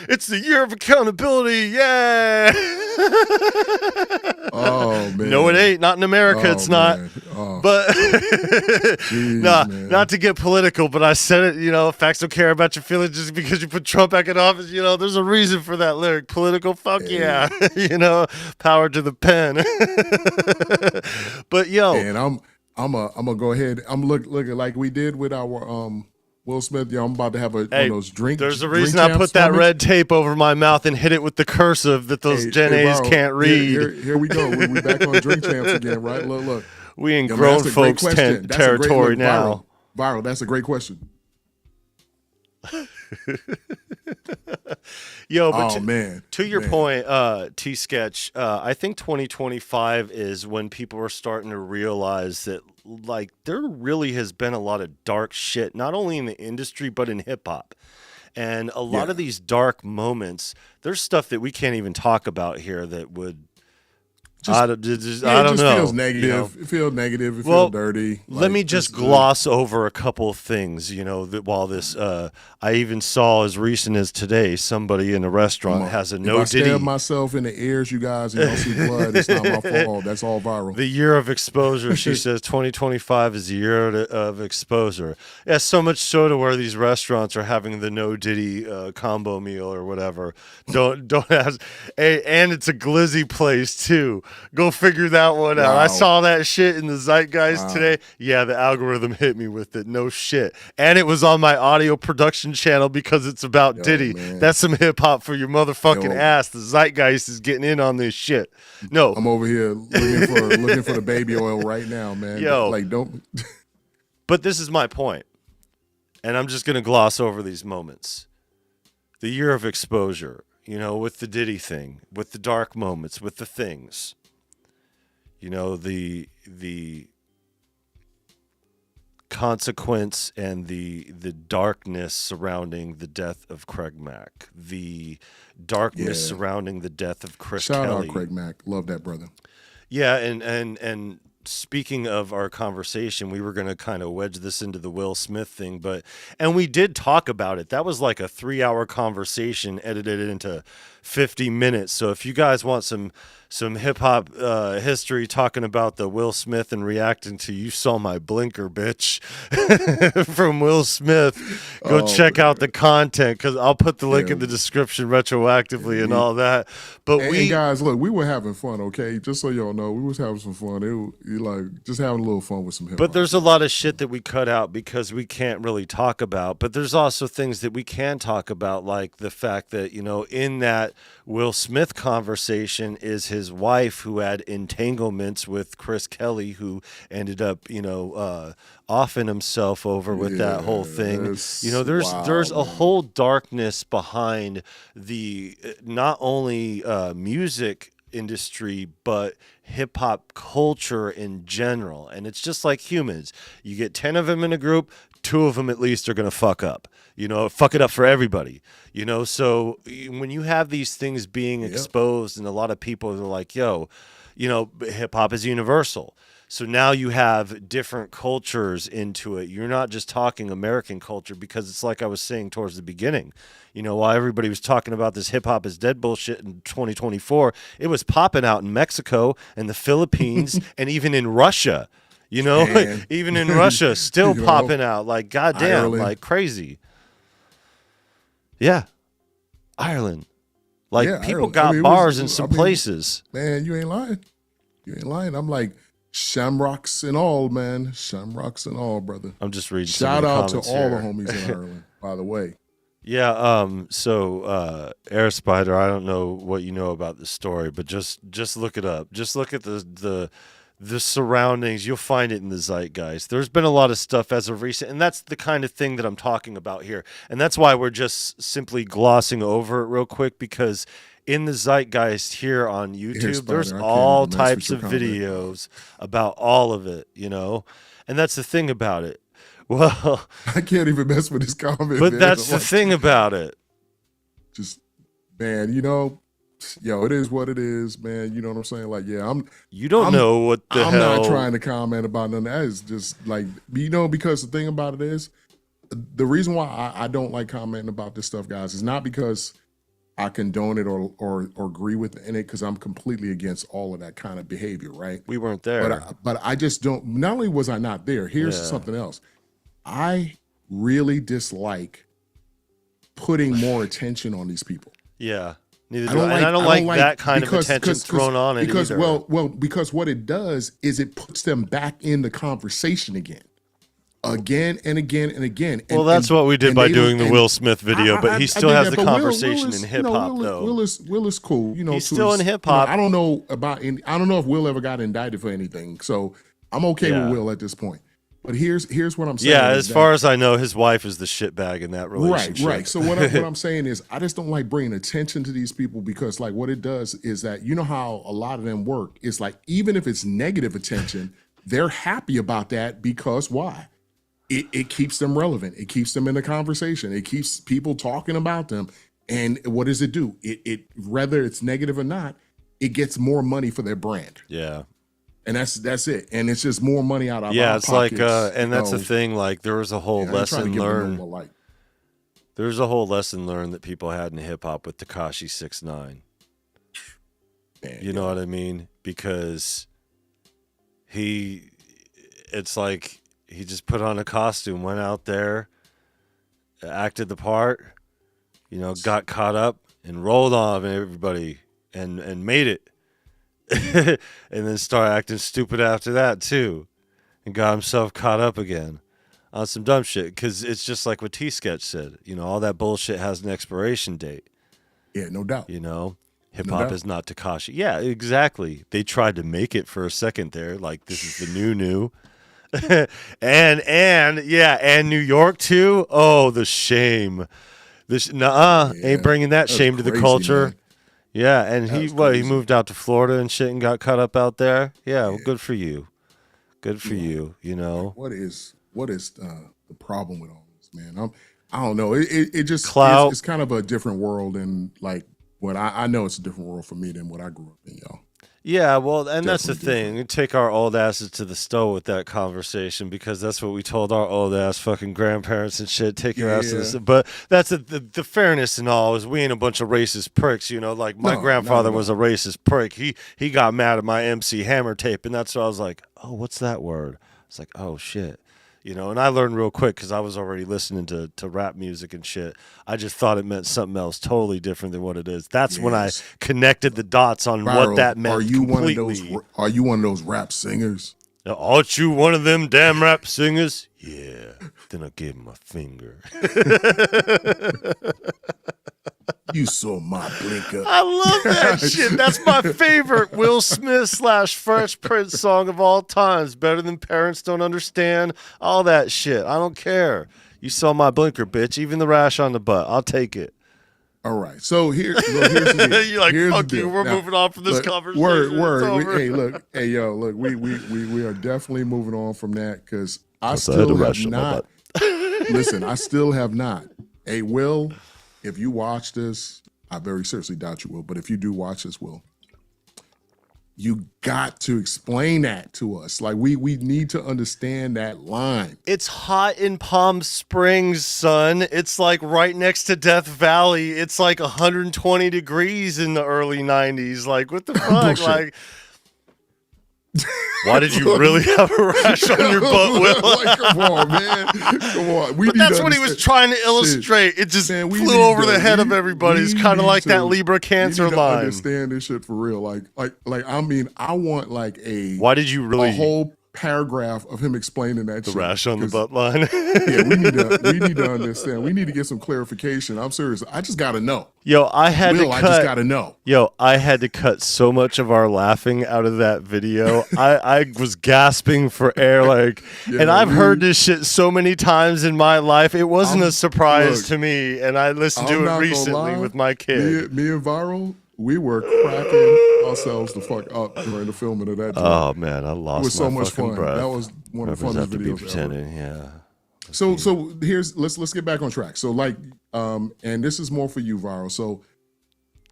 It's the year of accountability, yeah! Oh man. No, it ain't. Not in America, it's not. Oh. But Jeez, nah, man. not to get political, but I said it, facts don't care about your feelings just because you put Trump back in office. There's a reason for that lyric. Political, fuck yeah. Power to the pen. But And I'm gonna go ahead. I'm looking like we did with our Will Smith. I'm about to have one of those drinks. There's a reason I put that red tape over my mouth and hit it with the cursive that those Gen A's can't read. Here we go. We back on drink champs again, right? Look. We in grown folks territory now. Viral. That's a great question. To your point, T-Sketch, I think 2025 is when people are starting to realize that, like, there really has been a lot of dark shit, not only in the industry, but in hip-hop. And a lot of these dark moments, there's stuff that we can't even talk about here that would... I don't know. It feels negative. It feels negative. It feels dirty. Let me just gloss over a couple of things, while this, I even saw as recent as today, somebody in a restaurant has a no Diddy. If I stab myself in the ears, you guys, and don't see blood, it's not my fault. That's all viral. The year of exposure. She says 2025 is the year of exposure. Yeah, so much so to where these restaurants are having the no Diddy combo meal or whatever. Don't ask. And it's a glizzy place too. Go figure that one out. I saw that shit in the Zeitgeist today. Yeah, the algorithm hit me with it. No shit. And it was on my audio production channel because it's about Diddy. Man. That's some hip hop for your motherfucking ass. The Zeitgeist is getting in on this shit. No. I'm over here looking for the baby oil right now, man. Don't. But this is my point. And I'm just going to gloss over these moments. The year of exposure, with the Diddy thing, with the dark moments, with the things. The consequence and the darkness surrounding the death of Craig Mack, the darkness surrounding the death of Chris Kelly. Shout out Craig Mack. Love that brother. Yeah, and speaking of our conversation, we were going to kind of wedge this into the Will Smith thing, and we did talk about it. That was like a 3-hour conversation edited into 50 minutes. So if you guys want some hip hop history talking about the Will Smith and reacting to "You Saw My Blinker, Bitch" from Will Smith, go check out the content, because I'll put the link in the description retroactively and all that. But and guys, look, we were having fun, okay? Just so y'all know, we was having some fun. Just having a little fun with some hip hop. But there's a lot of shit that we cut out because we can't really talk about. But there's also things that we can talk about, like the fact that, in that Will Smith conversation is his wife, who had entanglements with Chris Kelly, who ended up, offing himself over with that whole thing. There's a whole darkness behind the not only music industry but hip hop culture in general. And it's just like humans. You get 10 of them in a group, 2 of them at least are going to fuck up. Fuck it up for everybody. So when you have these things being exposed, and a lot of people are like, hip hop is universal. So now you have different cultures into it. You're not just talking American culture, because it's like I was saying towards the beginning. While everybody was talking about this hip hop is dead bullshit in 2024, it was popping out in Mexico and the Philippines and even in Russia. Even in Russia, still popping out like goddamn, Ireland. Like crazy. Yeah, Ireland. Like people Ireland. got bars in some places. Man, you ain't lying. I'm like, shamrocks and all, man. Shamrocks and all, brother. I'm just reading. Shout out to all the homies in Ireland, by the way. Yeah. So, Air Spider, I don't know what you know about this story, but just look it up. Just look at the surroundings. You'll find it in the Zeitgeist. There's been a lot of stuff as of recent, and that's the kind of thing that I'm talking about here. And that's why we're just simply glossing over it real quick, because in the Zeitgeist here on YouTube, there's all types of videos about all of it, and that's the thing about it. Well, I can't even mess with this comment. But that's the thing about it. Just, man, Yo, it is what it is, man. You know what I'm saying? Like, yeah, You don't I'm know what the I'm hell. not trying to comment about none of that. It's just like, because the thing about it is, the reason why I don't like commenting about this stuff, guys, is not because I condone it or agree with it, because I'm completely against all of that kind of behavior, right? We weren't there. But I just don't. Not only was I not there, here's something else. I really dislike putting more attention on these people. Yeah. Neither do I. And I don't like that kind of attention thrown on it because either. because what it does is it puts them back in the conversation again and again and again. Well, that's what we did by doing the Will Smith video, but he still has the conversation in hip hop, though. Will is cool, He's still in hip hop. I don't know if Will ever got indicted for anything, so I'm okay with Will at this point. But here's what I'm saying. Yeah, as far as I know, his wife is the shitbag in that relationship. Right. So what I'm saying is, I just don't like bringing attention to these people, because like what it does is that, you know how a lot of them work. It's like, even if it's negative attention, they're happy about that, because why? It keeps them relevant. It keeps them in the conversation. It keeps people talking about them. And what does it do? It whether it's negative or not, it gets more money for their brand. Yeah. And that's it. And it's just more money out of our it's pockets, like, and that's the thing. Like, there was a whole lesson learned. There's a whole lesson learned that people had in hip hop with Tekashi 6ix9ine. You know what I mean? Because it's like he just put on a costume, went out there, acted the part, got caught up and rolled on everybody and made it. And then started acting stupid after that too, and got himself caught up again on some dumb shit. Because it's just like what T-Sketch said, all that bullshit has an expiration date. Yeah, no doubt. Hip hop is not Tekashi. Yeah, exactly. They tried to make it for a second there, like this is the new. and New York too. Oh, the shame. Ain't bringing that shame to the culture. Man. Yeah, and he moved out to Florida and shit and got caught up out there. Yeah, well, good for you. Good for you. What is the problem with all this, man? I don't know. It just clout. It's kind of a different world, and like what I know it's a different world for me than what I grew up in, y'all. Yeah, well, and that's the thing. We take our old asses to the stove with that conversation, because that's what we told our old ass fucking grandparents and shit. Take your ass to the stove. But that's the fairness and all is we ain't a bunch of racist pricks, Like my grandfather was a racist prick. He got mad at my MC Hammer tape, and that's what I was like, oh, what's that word? It's like, oh shit. And I learned real quick because I was already listening to rap music and shit. I just thought it meant something else totally different than what it is. That's when I connected the dots on what that meant. Are you one of those rap singers? Aren't you one of them damn rap singers? Yeah. Then I gave him a finger. You saw my blinker. I love that shit. That's my favorite Will Smith / Fresh Prince song of all times. Better than Parents Don't Understand. All that shit. I don't care. You saw my blinker, bitch. Even the rash on the butt. I'll take it. All right. So here's the deal. You're like, fuck you. We're moving on from this conversation. Word. Look. We are definitely moving on from that, because I still have not. Listen, I still have not. Hey, Will, if you watch this, I very seriously doubt you will, but if you do watch this, Will, you got to explain that to us. Like, we need to understand that line. It's hot in Palm Springs, son. It's like right next to Death Valley. It's like 120 degrees in the early 90s. Like, what the fuck? Like, why did you really have a rash on your butt, Will? Like, come on, man. Come on. But that's what he was trying to illustrate. Shit. It just flew over the head of everybody. It's kind of like that Libra Cancer line. Understand this shit for real. I mean, I want like why did you really a whole paragraph of him explaining that the shit. rash on the butt line? Yeah, we need to understand. We need to get some clarification. I'm serious. I just gotta know. Yo, I just gotta know. Yo, I had to cut so much of our laughing out of that video. I was gasping for air, like, and I've heard this shit so many times in my life. It wasn't a surprise to me, and I listened to it recently with my kid. Me and Viral, we were cracking ourselves the fuck up during the filming of that. Oh man, I lost. It was so much fun. Breath. That was one of the funnest videos ever. Yeah. So let's get back on track. So and this is more for you, Viral. So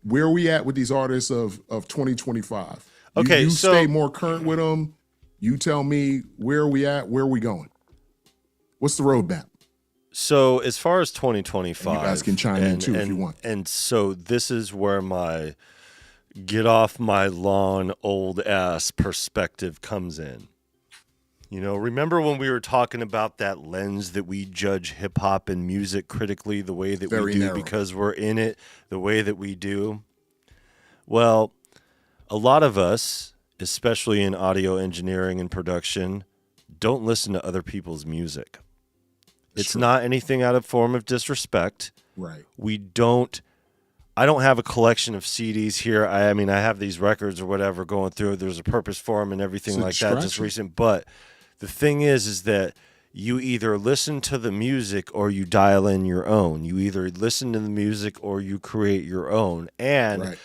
where are we at with these artists of 2025? Okay, you so stay more current with them. You tell me where are we at? Where are we going? What's the roadmap? so as far as And 2025, you guys can chime in too if you want. and so this is where my get off my lawn old ass perspective comes in. You know, remember when we were talking about that lens that we judge hip hop and music critically the way that Very we do narrow. because we're in it the way that we do? Well, a lot of us, especially in audio engineering and production, don't listen to other people's music. It's true. not anything out of form of disrespect. Right. I don't have a collection of CDs here. I mean, I have these records or whatever going through. There's a purpose for them and everything It's a like that, just distraction. recent. But the thing is that you either listen to the music or you dial in your own. You either listen to the music or you create your own. And Right.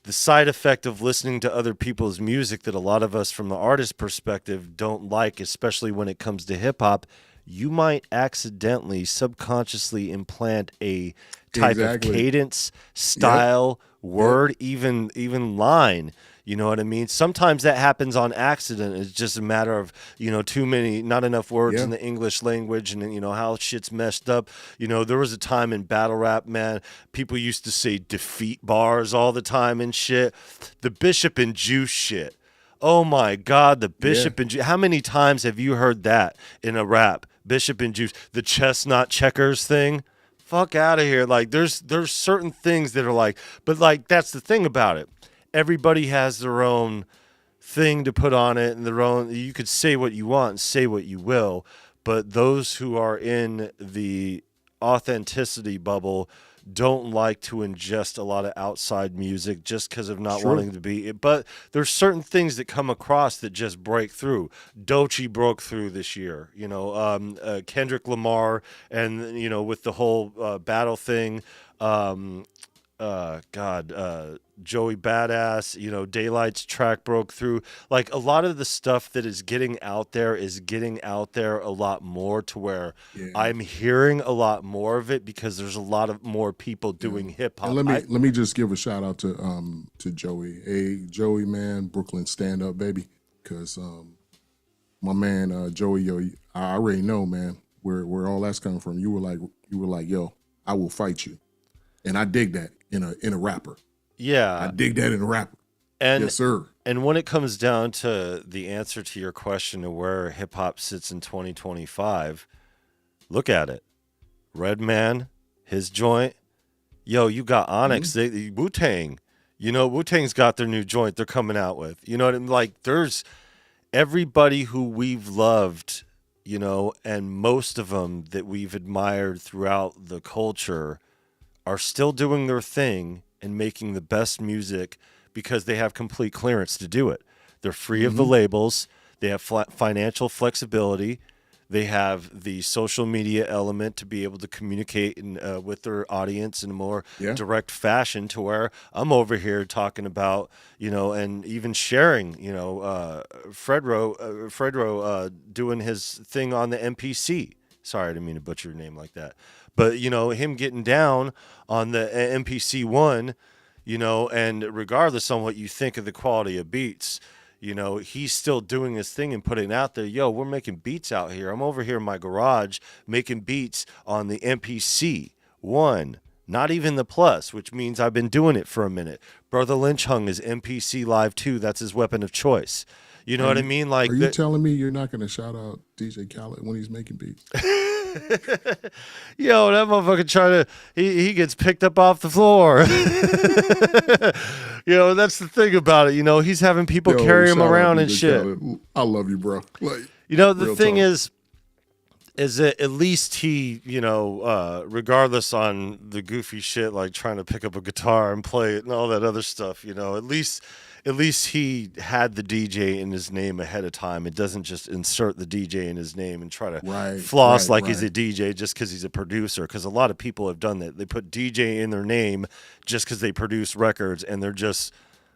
the side effect of listening to other people's music that a lot of us from the artist perspective don't like, especially when it comes to hip hop, you might accidentally, subconsciously implant a type Exactly. of cadence, style, word, even line. You know what I mean? Sometimes that happens on accident. It's just a matter of, not enough words Yeah. in the English language and, how shit's messed up. There was a time in battle rap, man, people used to say defeat bars all the time and shit. The Bishop and Juice shit. Oh my God, the Bishop and Juice. How many times have you heard that in a rap? Bishop and Juice, the chestnut checkers thing. Fuck out of here. Like there's certain things that are like, but like that's the thing about it. Everybody has their own thing to put on it and their own, you could say what you want and say what you will, but those who are in the authenticity bubble don't like to ingest a lot of outside music just because of not True. wanting to be. But there's certain things that come across that just break through. Doechii broke through this year, Kendrick Lamar, and with the whole battle thing. Joey Badass, Daylight's track broke through. Like a lot of the stuff that is getting out there is getting out there a lot more to where I'm hearing a lot more of it because there's a lot of more people doing hip hop. And let me just give a shout out to Joey. Hey, Joey, man, Brooklyn stand up, baby. Cause my man Joey, I already know, man, where all that's coming from. You were like, yo, I will fight you. And I dig that in a rapper. Yeah. I dig that in a rapper. And yes, sir. And when it comes down to the answer to your question of where hip hop sits in 2025, look at it. Redman, his joint. Yo, you got Onyx, Wu-Tang. Wu-Tang's got their new joint they're coming out with. You know what I mean? Like there's everybody who we've loved, and most of them that we've admired throughout the culture are still doing their thing and making the best music because they have complete clearance to do it. They're free of the labels. They have financial flexibility. They have the social media element to be able to communicate with their audience in a more direct fashion to where I'm over here talking about, and even sharing, Fredro doing his thing on the MPC. Sorry, I didn't mean to butcher your name like that. But, him getting down on the MPC one, and regardless on what you think of the quality of beats, he's still doing his thing and putting it out there. Yo, we're making beats out here. I'm over here in my garage making beats on the MPC one, not even the Plus, which means I've been doing it for a minute. Brother Lynch hung his MPC Live 2. That's his weapon of choice. You know what I mean? Like, are you telling me you're not going to shout out DJ Khaled when he's making beats? Yo, that motherfucker he gets picked up off the floor. That's the thing about it. He's having people carry him around and shit. Khaled. I love you, bro. Like, the thing is that at least he, regardless on the goofy shit like trying to pick up a guitar and play it and all that other stuff, at least he had the DJ in his name ahead of time. It doesn't just insert the DJ in his name and try to floss like he's a DJ just because he's a producer. Because a lot of people have done that. They put DJ in their name just because they produce records, and they're just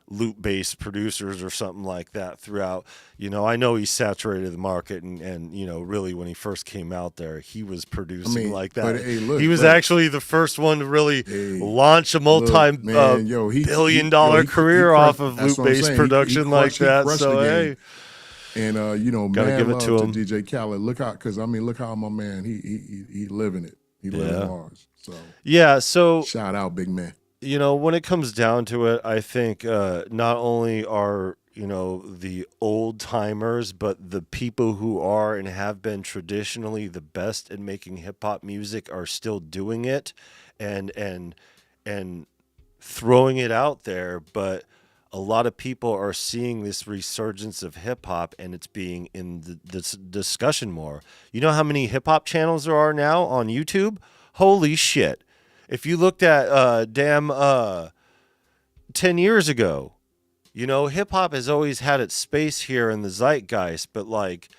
loop-based producers or something like that throughout. I know he saturated the market, and really when he first came out there, he was producing like that. But hey, look, he was actually the first one to really launch a multi-billion-dollar career off of loop-based production like that. So hey. And gotta man give it love to him. DJ Khaled. Look how my man he living it. He living large. So yeah. So shout out, big man. When it comes down to it, I think not only are the old timers, but the people who are and have been traditionally the best at making hip hop music are still doing it, and throwing it out there, but. A lot of people are seeing this resurgence of hip hop, and it's being in this discussion more. You know how many hip hop channels there are now on YouTube? Holy shit. If you looked at 10 years ago, hip hop has always had its space here in the zeitgeist, but like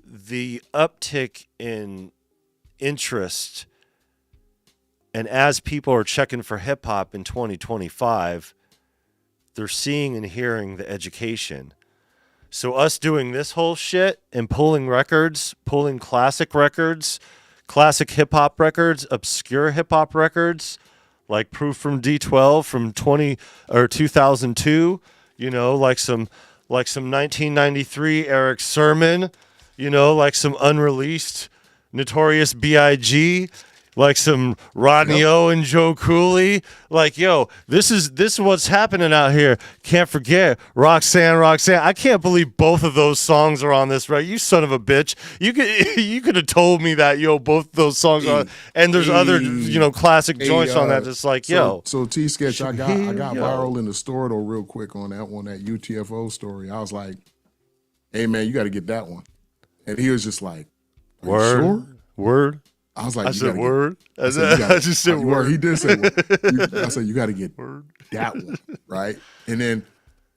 the uptick in interest, and as people are checking for hip hop in 2025, they're seeing and hearing the education. So us doing this whole shit and pulling records, pulling classic records, classic hip-hop records, obscure hip-hop records, like Proof from D12 from 2002, like some 1993 Eric Sermon, like some unreleased Notorious B.I.G., like some Rodney O and Joe Cooley. Like, yo, this is what's happening out here. Can't forget Roxanne. I can't believe both of those songs are on this, right? You son of a bitch. You could have told me that, both of those songs are on, and there's other, classic joints on that. Just like, So T-Sketch, I got viral in the store though real quick on that one, that UTFO story. I was like, hey man, you got to get that one. And he was just like, word, sure? Word. I was like, I said word. I just said word. He did say word. I said, you got to get that one, right? And then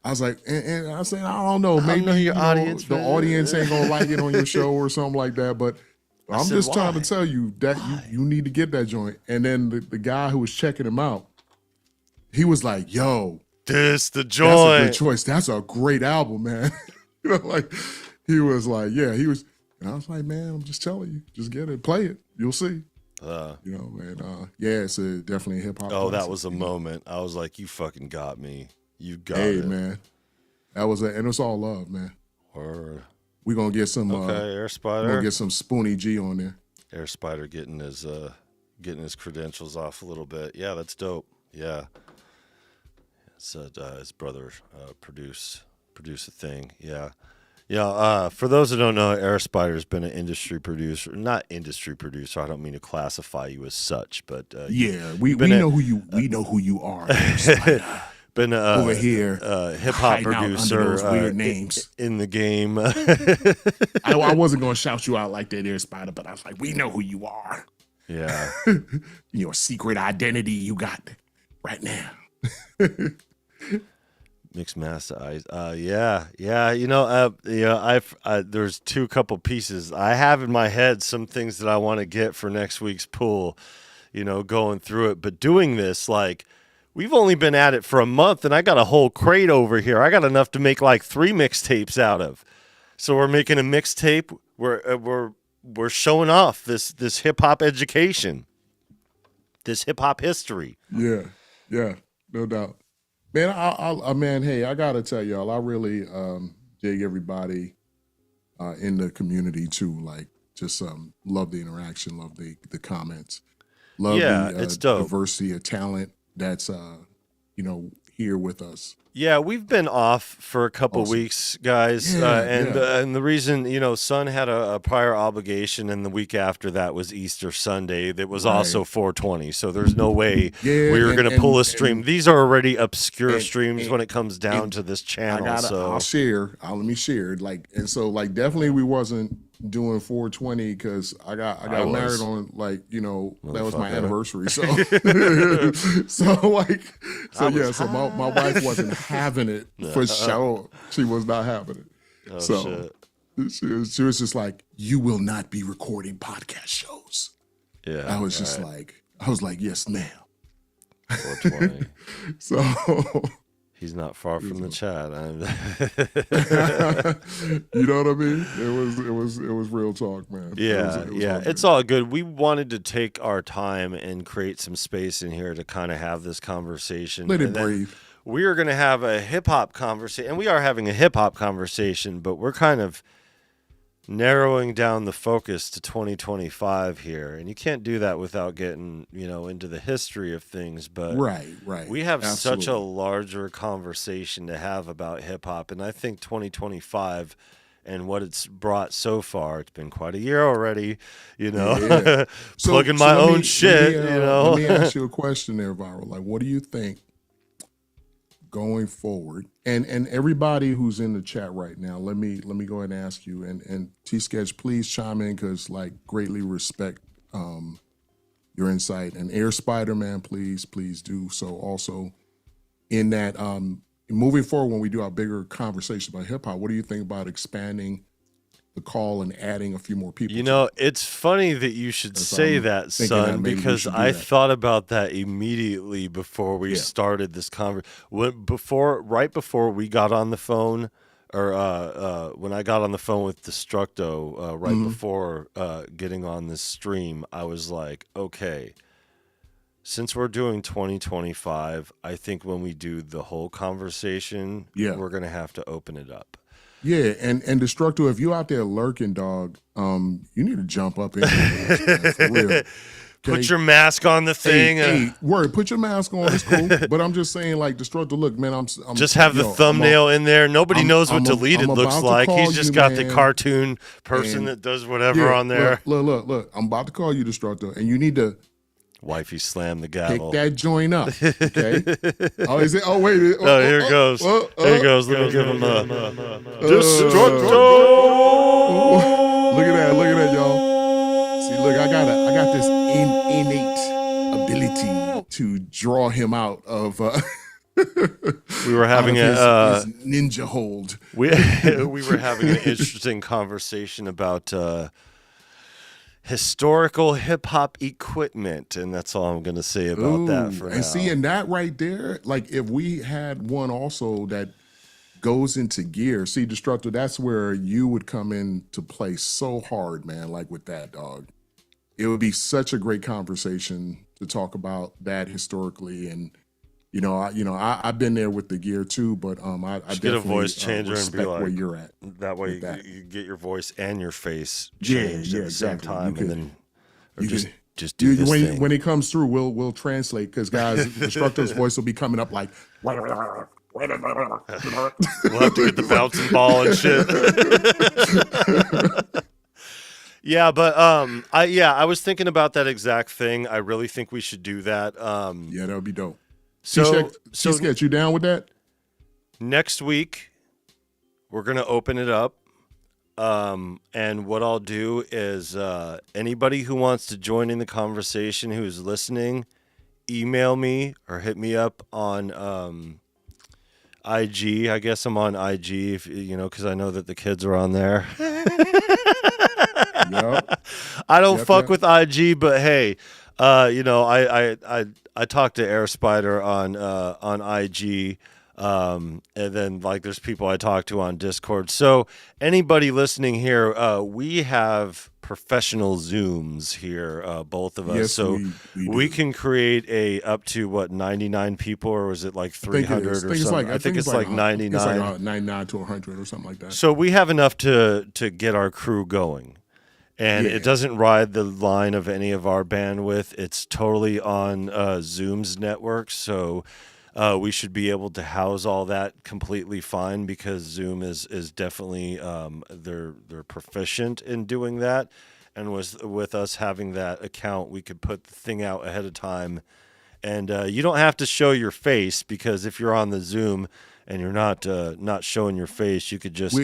I was like, and I said, I don't know, maybe your audience, the audience ain't gonna like it on your show or something like that. But I'm just trying to tell you that you need to get that joint. And then the guy who was checking him out, he was like, yo, this the joint. That's a good choice. That's a great album, man. Like he was like, yeah, he was. And I was like, man, I'm just telling you, just get it, play it, you'll see. Man, it's definitely a hip hop. Oh, that was a moment. I was like, you fucking got me. You got it. Hey, man, that was and it's all love, man. Word. We gonna get some. Air Spider. We're gonna get some Spoonie G on there. Air Spider getting his credentials off a little bit. Yeah, that's dope. Yeah. Said his brother produce a thing. Yeah. Yeah, for those who don't know, Air Spider's been an industry producer. Not industry producer. I don't mean to classify you as such, but we know who you are. Been over here, hip hop producer, those weird names in the game. I wasn't gonna shout you out like that, Air Spider, but I was like, we know who you are. Yeah, your secret identity you got right now. Mixed Master Eyes. There's couple pieces I have in my head, some things that I want to get for next week's pool, going through it. But doing this, like, we've only been at it for a month, and I got a whole crate over here. I got enough to make like 3 mixtapes out of. So we're making a mixtape. We're showing off this hip hop education, this hip hop history. Yeah, no doubt. Man, hey, I gotta tell y'all, I really dig everybody in the community too. Like, just love the interaction, love the comments, love it's dope. Diversity of talent that's here with us. Yeah, we've been off for a couple weeks, guys, and the reason, Son had a prior obligation, and the week after that was Easter Sunday. That was also 420, so there's no way we were going to pull a stream. These are already obscure streams when it comes down to this channel. Let me share. Definitely we wasn't doing 420 because I got married on that was my anniversary. So my wife wasn't having it for sure. She was not having it. She was just like, you will not be recording podcast shows. Yeah. I was like, yes, ma'am. 420. So He's not far from the chat. You know what I mean? It was real talk, man. Yeah, It was yeah. all It's good. all good. We wanted to take our time and create some space in here to kind of have this conversation. Let it And then breathe. we are going to have a hip hop conversation. And we are having a hip hop conversation, but we're kind of narrowing down the focus to 2025 here. And you can't do that without getting, into the history of things. But Right. we have such a Absolutely. larger conversation to have about hip hop. And I think 2025 and what it's brought so far, it's been quite a year already, Yeah. plugging my let own me shit, let me ask you a question there, Viral. Like, what do you think going forward? And everybody who's in the chat right now, let me go ahead and ask you. And T Sketch, please chime in because greatly respect your insight. And Air Spider Man, please do so also. In that moving forward, when we do our bigger conversation about hip hop, what do you think about expanding the call and adding a few more people to it? It's funny that you should That's say I'm that, thinking that son, maybe we because should do I that. thought about that immediately before we Yeah. started this right before we got on the phone, or when I got on the phone with Destructo, right Mhm. before getting on this stream, I was like, okay, since we're doing 2025, I think when we do the whole conversation, Yeah. we're going to have to open it up. Yeah, and Destructo, if you out there lurking, dog, you need to jump up in here with us, man, for real. Put your mask on the thing. Hey, word, put your mask on. It's cool. But I'm just saying, Destructo, look, man, I'm just have the thumbnail in there. Nobody knows what deleted looks about to like. call He's just you, got the man, cartoon person and that does whatever on there. Look. I'm about to call you, Destructo, and you need to Wifey slammed the pick gavel. that joint up, okay? Oh, is it? Oh, wait. Oh, here it goes. Here it goes. Let me give him a Destructo. Look at that, y'all. See, look, I got this innate ability to draw him out of we were having his ninja hold. We were having an interesting conversation about historical hip hop equipment, and that's all I'm going to say about that for now. And seeing that right there, if we had one also that goes into gear, see, Destructor, that's where you would come in to play so hard, man. With that, dog, it would be such a great conversation to talk about that historically. And I've been there with the gear too, but I Just definitely get a voice changer and be like, where you're at. That way you get your voice and your face changed at the same time, and then just do this thing. When it comes through, we'll translate, because guys, Destructo's voice will be coming up like. We'll have to get the bouncing ball and shit. Yeah, but I was thinking about that exact thing. I really think we should do that. Yeah, that would be dope. So Sketch, you down with that? Next week, we're gonna open it up. And what I'll do is anybody who wants to join in the conversation, who's listening, email me or hit me up on IG. I guess I'm on IG, if because I know that the kids are on there. Yep. I don't fuck with IG, but hey, I talk to Air Spider on IG. And then there's people I talk to on Discord. So anybody listening here, we have professional Zooms here, both of us. Yes, so we can create up to 99 people, or was it 300 or something? I think it's 99. It's 99 to 100 or something like that. So we have enough to get our crew going. And it doesn't ride the line of any of our bandwidth. It's totally on Zoom's network. So we should be able to house all that completely fine, because Zoom is definitely they're proficient in doing that. And with us having that account, we could put the thing out ahead of time. And you don't have to show your face, because if you're on the Zoom and you're not showing your face, you could just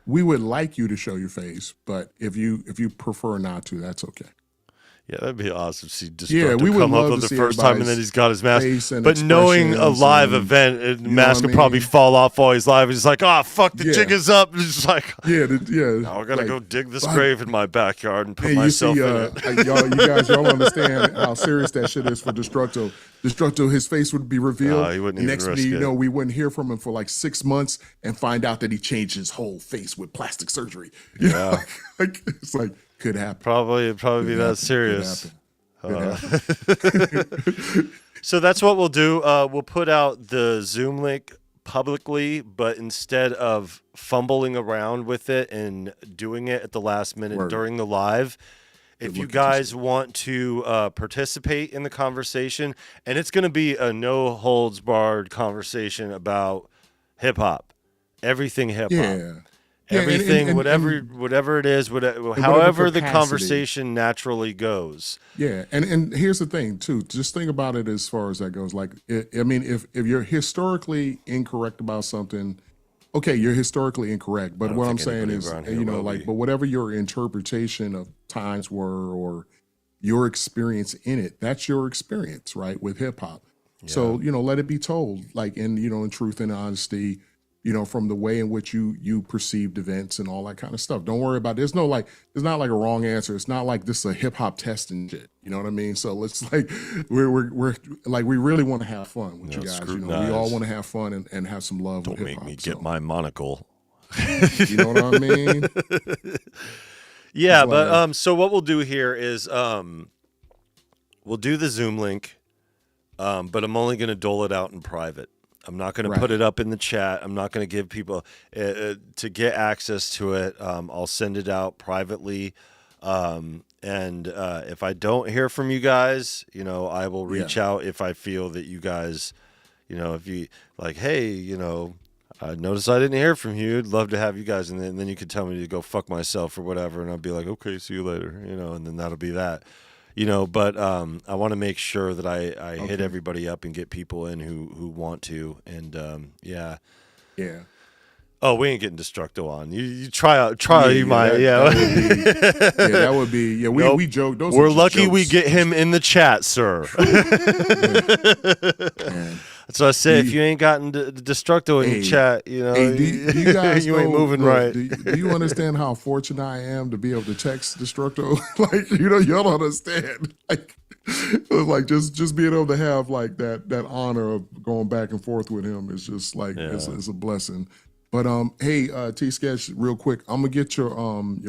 we would like you to show your face, but if you prefer not to, that's okay. Yeah, that'd be awesome to see Yeah, Destructo we would come up love with to the see first time and then everybody's he's got his mask. face and But knowing a expressions live and, event, the you know mask what will I probably mean? fall off while he's live. He's like, oh, fuck, the jig Yeah, is up. And it's just like, yeah. now I got to Like, go dig this I, grave in my backyard and put hey, you myself see, in it. y'all understand how serious that shit is for Destructo. Destructo, his face would be revealed, He wouldn't and even next thing risk you it. know, we wouldn't hear from him for like 6 months, and find out that he changed his whole face with plastic surgery. You know, Yeah, like it's like could happen, it'd probably be could that happen, serious. could Uh, happen. so that's what we'll do. We'll put out the Zoom link publicly, but instead of fumbling around with it and doing it at the last minute Word. during the live, if Good you looking guys t-shirt. want to participate in the conversation, and it's going to be a no holds barred conversation about hip hop, everything hip hop. Yeah, yeah, Everything, and whatever it is, whatever however the capacity. conversation naturally goes. Yeah, and here's the thing too. Just think about it as far as that goes. Like, I mean, if you're historically incorrect about something, okay, you're historically incorrect. I But don't what I'm think saying anybody is, around here you know, will like, be. but whatever your interpretation of times were or your experience in it, that's your experience, right, with hip hop. Yeah. So, you know, let it be told, like, in truth and honesty, you know, from the way in which you perceived events and all that kind of stuff. Don't worry about it. There's not like a wrong answer. It's not like this is a hip hop test and shit. You know what I mean? So it's like we're like we really want to have fun with you guys. You know, we all Scrutinize. want to have fun and have some love Don't with hip make me hop. get So my monocle. you know what I mean? Yeah, It's but like so what we'll do here is we'll do the Zoom link, but I'm only going to dole it out in private. I'm not going to put right. it up in the chat. I'm not going to give people to get access to it. I'll send it out privately. And if I don't hear from you guys, you know, I will reach Yeah. out if I feel that you guys, you know, if you like, hey, you know, I noticed I didn't hear from you. I'd love to have you guys. And then you could tell me to go fuck myself or whatever. And I'll be like, okay, see you later, you know, and then that'll be that. You know, but I want to make sure that I hit Okay. everybody up and get people in who want to. And yeah. Yeah. Oh, we ain't getting Destructo on. You try out, Yeah, you might, that yeah. would be yeah. Nope. We joke. Those We're are just lucky we jokes. get him in the chat, sir. Man. So I say, Do if you ain't gotten Destructo in your Hey, chat, you know, hey, do you guys you ain't know? moving Look, right. do you understand how fortunate I am to be able to text Destructo? Like, you know, y'all don't understand. Like just being able to have like that honor of going back and forth with him is just like it's a blessing. But hey, T Sketch, real quick, I'm gonna get your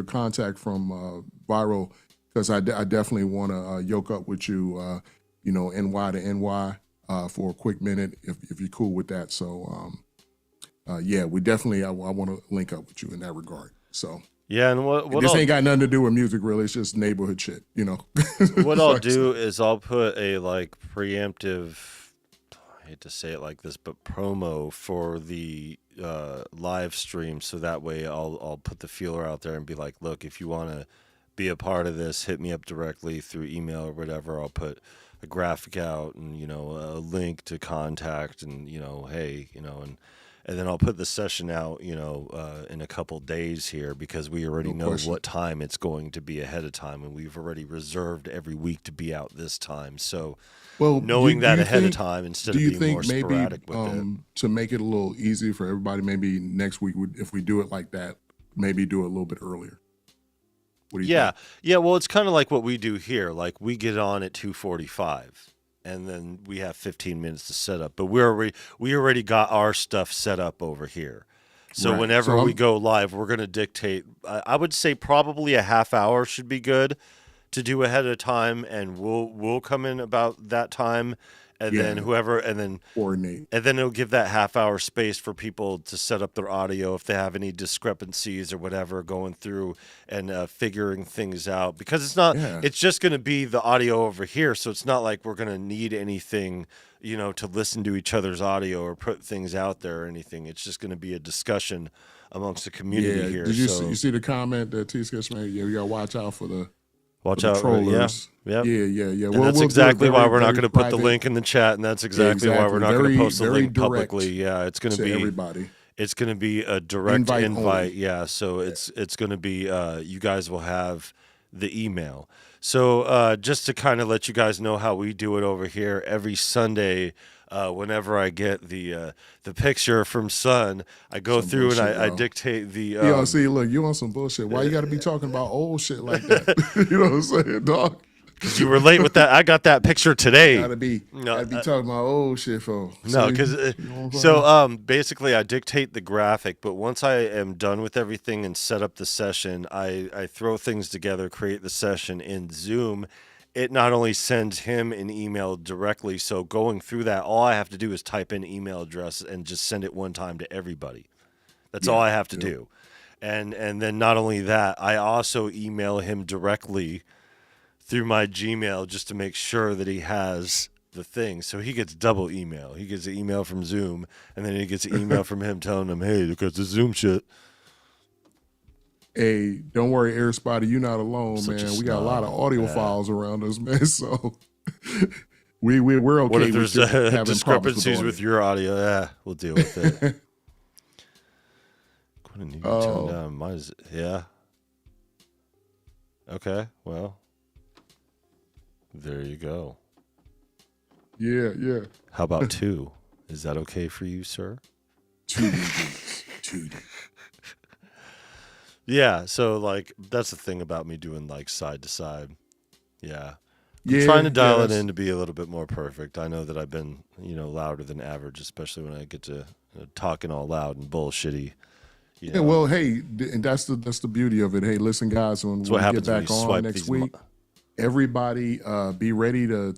contact from Viral because I definitely want to yoke up with you, you know, NY to NY for a quick minute if you're cool with that. So yeah, we definitely I want to link up with you in that regard. So Yeah, and what this ain't got nothing to do with music, really. It's just neighborhood shit, you know. what I'll do is I'll put a like preemptive, I hate to say it like this, but promo for the live stream, so that way I'll put the feeler out there and be like, look, if you want to be a part of this, hit me up directly through email or whatever. I'll put a graphic out and, you know, a link to contact and, you know, hey, you know, and then I'll put the session out, you know, in a couple days here because we already know what time it's going to be ahead of time, and we've already reserved every week to be out this time. So, well, knowing that ahead of think, time instead do of you being think more maybe sporadic with it. to make it a little easier for everybody, maybe next week if we do it like that, maybe do it a little bit earlier? What do you think? Yeah. Well, it's kind of like what we do here. Like we get on at 2:45. And then we have 15 minutes to set up, but we already got our stuff set up over here. So Right. whenever So we go live, we're going to dictate. I would say probably a half hour should be good to do ahead of time, and we'll come in about that time, and then coordinate. and then it'll give that half hour space for people to set up their audio if they have any discrepancies or whatever going through and figuring things out, because it's just going to be the audio over here. So it's not like we're going to need anything, you know, to listen to each other's audio or put things out there or anything. It's just going to be a discussion amongst the community here. Did you see the comment that T Sketch made? Yeah, we gotta watch out for the trollers. Yeah. And that's exactly why we're not going to put the link in the chat, and that's exactly why we're not going to post the link publicly. Yeah, it's going to be everybody. It's going to be a direct invite. only. Yeah, so it's going to be you guys will have the email. So just to kind of let you guys know how we do it over here, every Sunday, whenever I get the picture from Son, I go Some through and bullshit, I bro. dictate the You know, see, look, you on some bullshit. Why you got to be talking about old shit like that? You know what I'm saying, dog? because you were late with that. I got that picture today. Gotta be No, talking about old shit for. No, See? because You know what I'm saying? basically I dictate the graphic, but once I am done with everything and set up the session, I throw things together, create the session in Zoom. It not only sends him an email directly, so going through that, all I have to do is type in email address and just send it one time to everybody. That's all Yeah. I have to Yep. do. And then not only that, I also email him directly through my Gmail just to make sure that he has the thing. So he gets double email. He gets an email from Zoom, and then he gets an email from him telling him, hey, look at the Zoom shit. Hey, don't worry, Air Spider, you're not alone, Such a man. We got a lot of snob. audio Yeah. files around us, man. So we're okay. What if with there's having discrepancies problems with your audio? Yeah, we'll deal with it. audio. Gonna need to turn down mine. Yeah. Okay, well, there you go. Yeah. How about 2? Is that okay for you, sir? 2 degrees. 2 degrees. Yeah, so like that's the thing about me doing like side to side. Yeah. I'm Yeah, trying to dial it that's- in to be a little bit more perfect. I know that I've been, louder than average, especially when I get to talking all loud and bullshitty. Yeah, well, hey, and that's the beauty of it. Hey, listen, guys, when what we get happens when back you on swipe next these week, everybody be ready to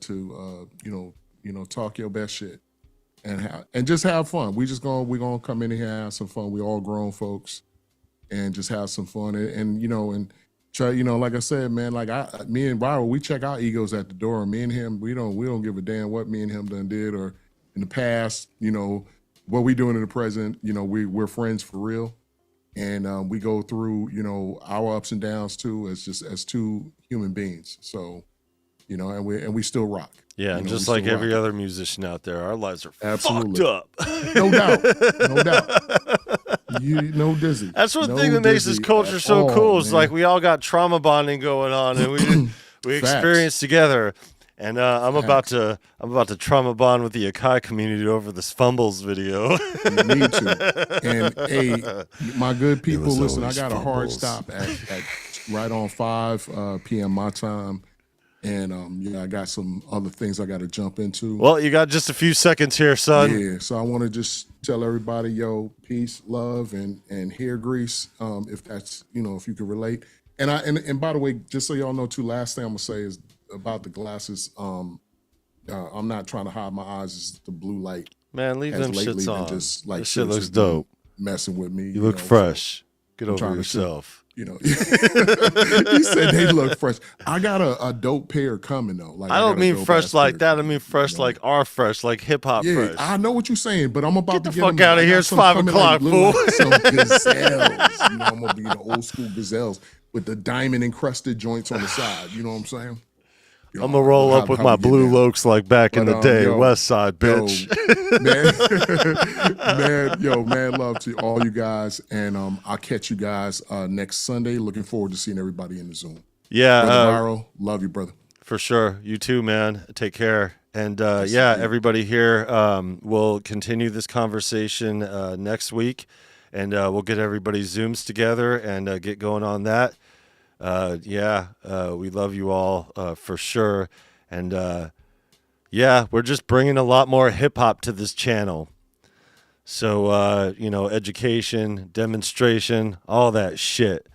talk your best shit and just have fun. We're gonna come in here and have some fun. We all grown folks and just have some fun and try, like I said, man, like me and Byron, we check our egos at the door. And me and him, we don't give a damn what me and him done did or in the past, what we doing in the present. We're friends for real. And we go through, our ups and downs too, as 2 human beings. So, and we still rock. Yeah, and we just still like every rock. other musician out there, our lives are Absolutely. fucked up. No doubt. You know, Dizzy. That's one No thing that makes this Dizzy culture at so all, cool. It's man. like we all got trauma bonding going on, and we Facts. experience together. And I'm about to trauma bond with the Akai community over this Fumbles video. You need to. And hey, my good people, was listen, I always got a hard fumbles. stop at right on 5 p.m. my time. And I got some other things I got to jump into. Well, you got just a few seconds here, son. Yeah, so I want to just tell everybody, yo, peace, love, and hair grease. If that's if you can relate. And by the way, just so y'all know too, last thing I'm gonna say is about the glasses. I'm not trying to hide my eyes. It's the blue light Man, leave has them lately shits been on. just like This shit looks seriously dope. messing with me. You look so, fresh. Get over trying to shoot. yourself. he said they look fresh. I got a dope pair coming though. Like I don't got a mean dope fresh ass like pair that. I mean fresh coming, like our fresh, like hip hop Yeah, fresh. I know what you're saying, but I'm about Get to the get fuck them. outta I here. got It's some 5 coming, o'clock, blue, fool. some gazelles. I'm gonna be the old school gazelles with the diamond encrusted joints on the side. You know what I'm saying? I'm gonna roll up with my blue Lokes like back in the day, West Side, bitch. Man, love to all you guys, and I'll catch you guys next Sunday. Looking forward to seeing everybody in the Zoom. Yeah, Brother Myro, love you, brother. for sure. You too, man. Take care. And everybody here, we'll continue this conversation next week, and we'll get everybody's Zooms together and get going on that. We love you all for sure. And we're just bringing a lot more hip hop to this channel. So, education, demonstration, all that shit.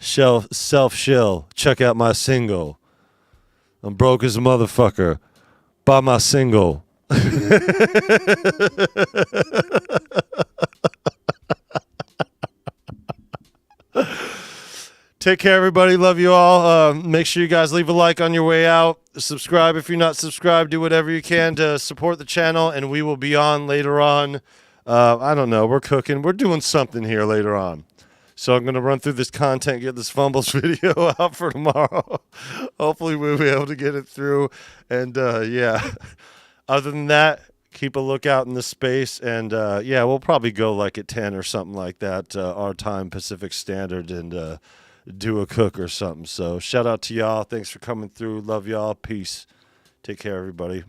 Self-shill. Check out my single. I'm broke as a motherfucker. Buy my single. Take care, everybody. Love you all. Make sure you guys leave a like on your way out. Subscribe if you're not subscribed. Do whatever you can to support the channel, and we will be on later on. I don't know. We're cooking. We're doing something here later on. So I'm going to run through this content, get this Fumbles video out for tomorrow. Hopefully we'll be able to get it through. And, other than that, keep a lookout in the space. And, we'll probably go like at 10 or something like that, our time, Pacific Standard, and do a cook or something. So shout out to y'all. Thanks for coming through. Love y'all. Peace. Take care, everybody.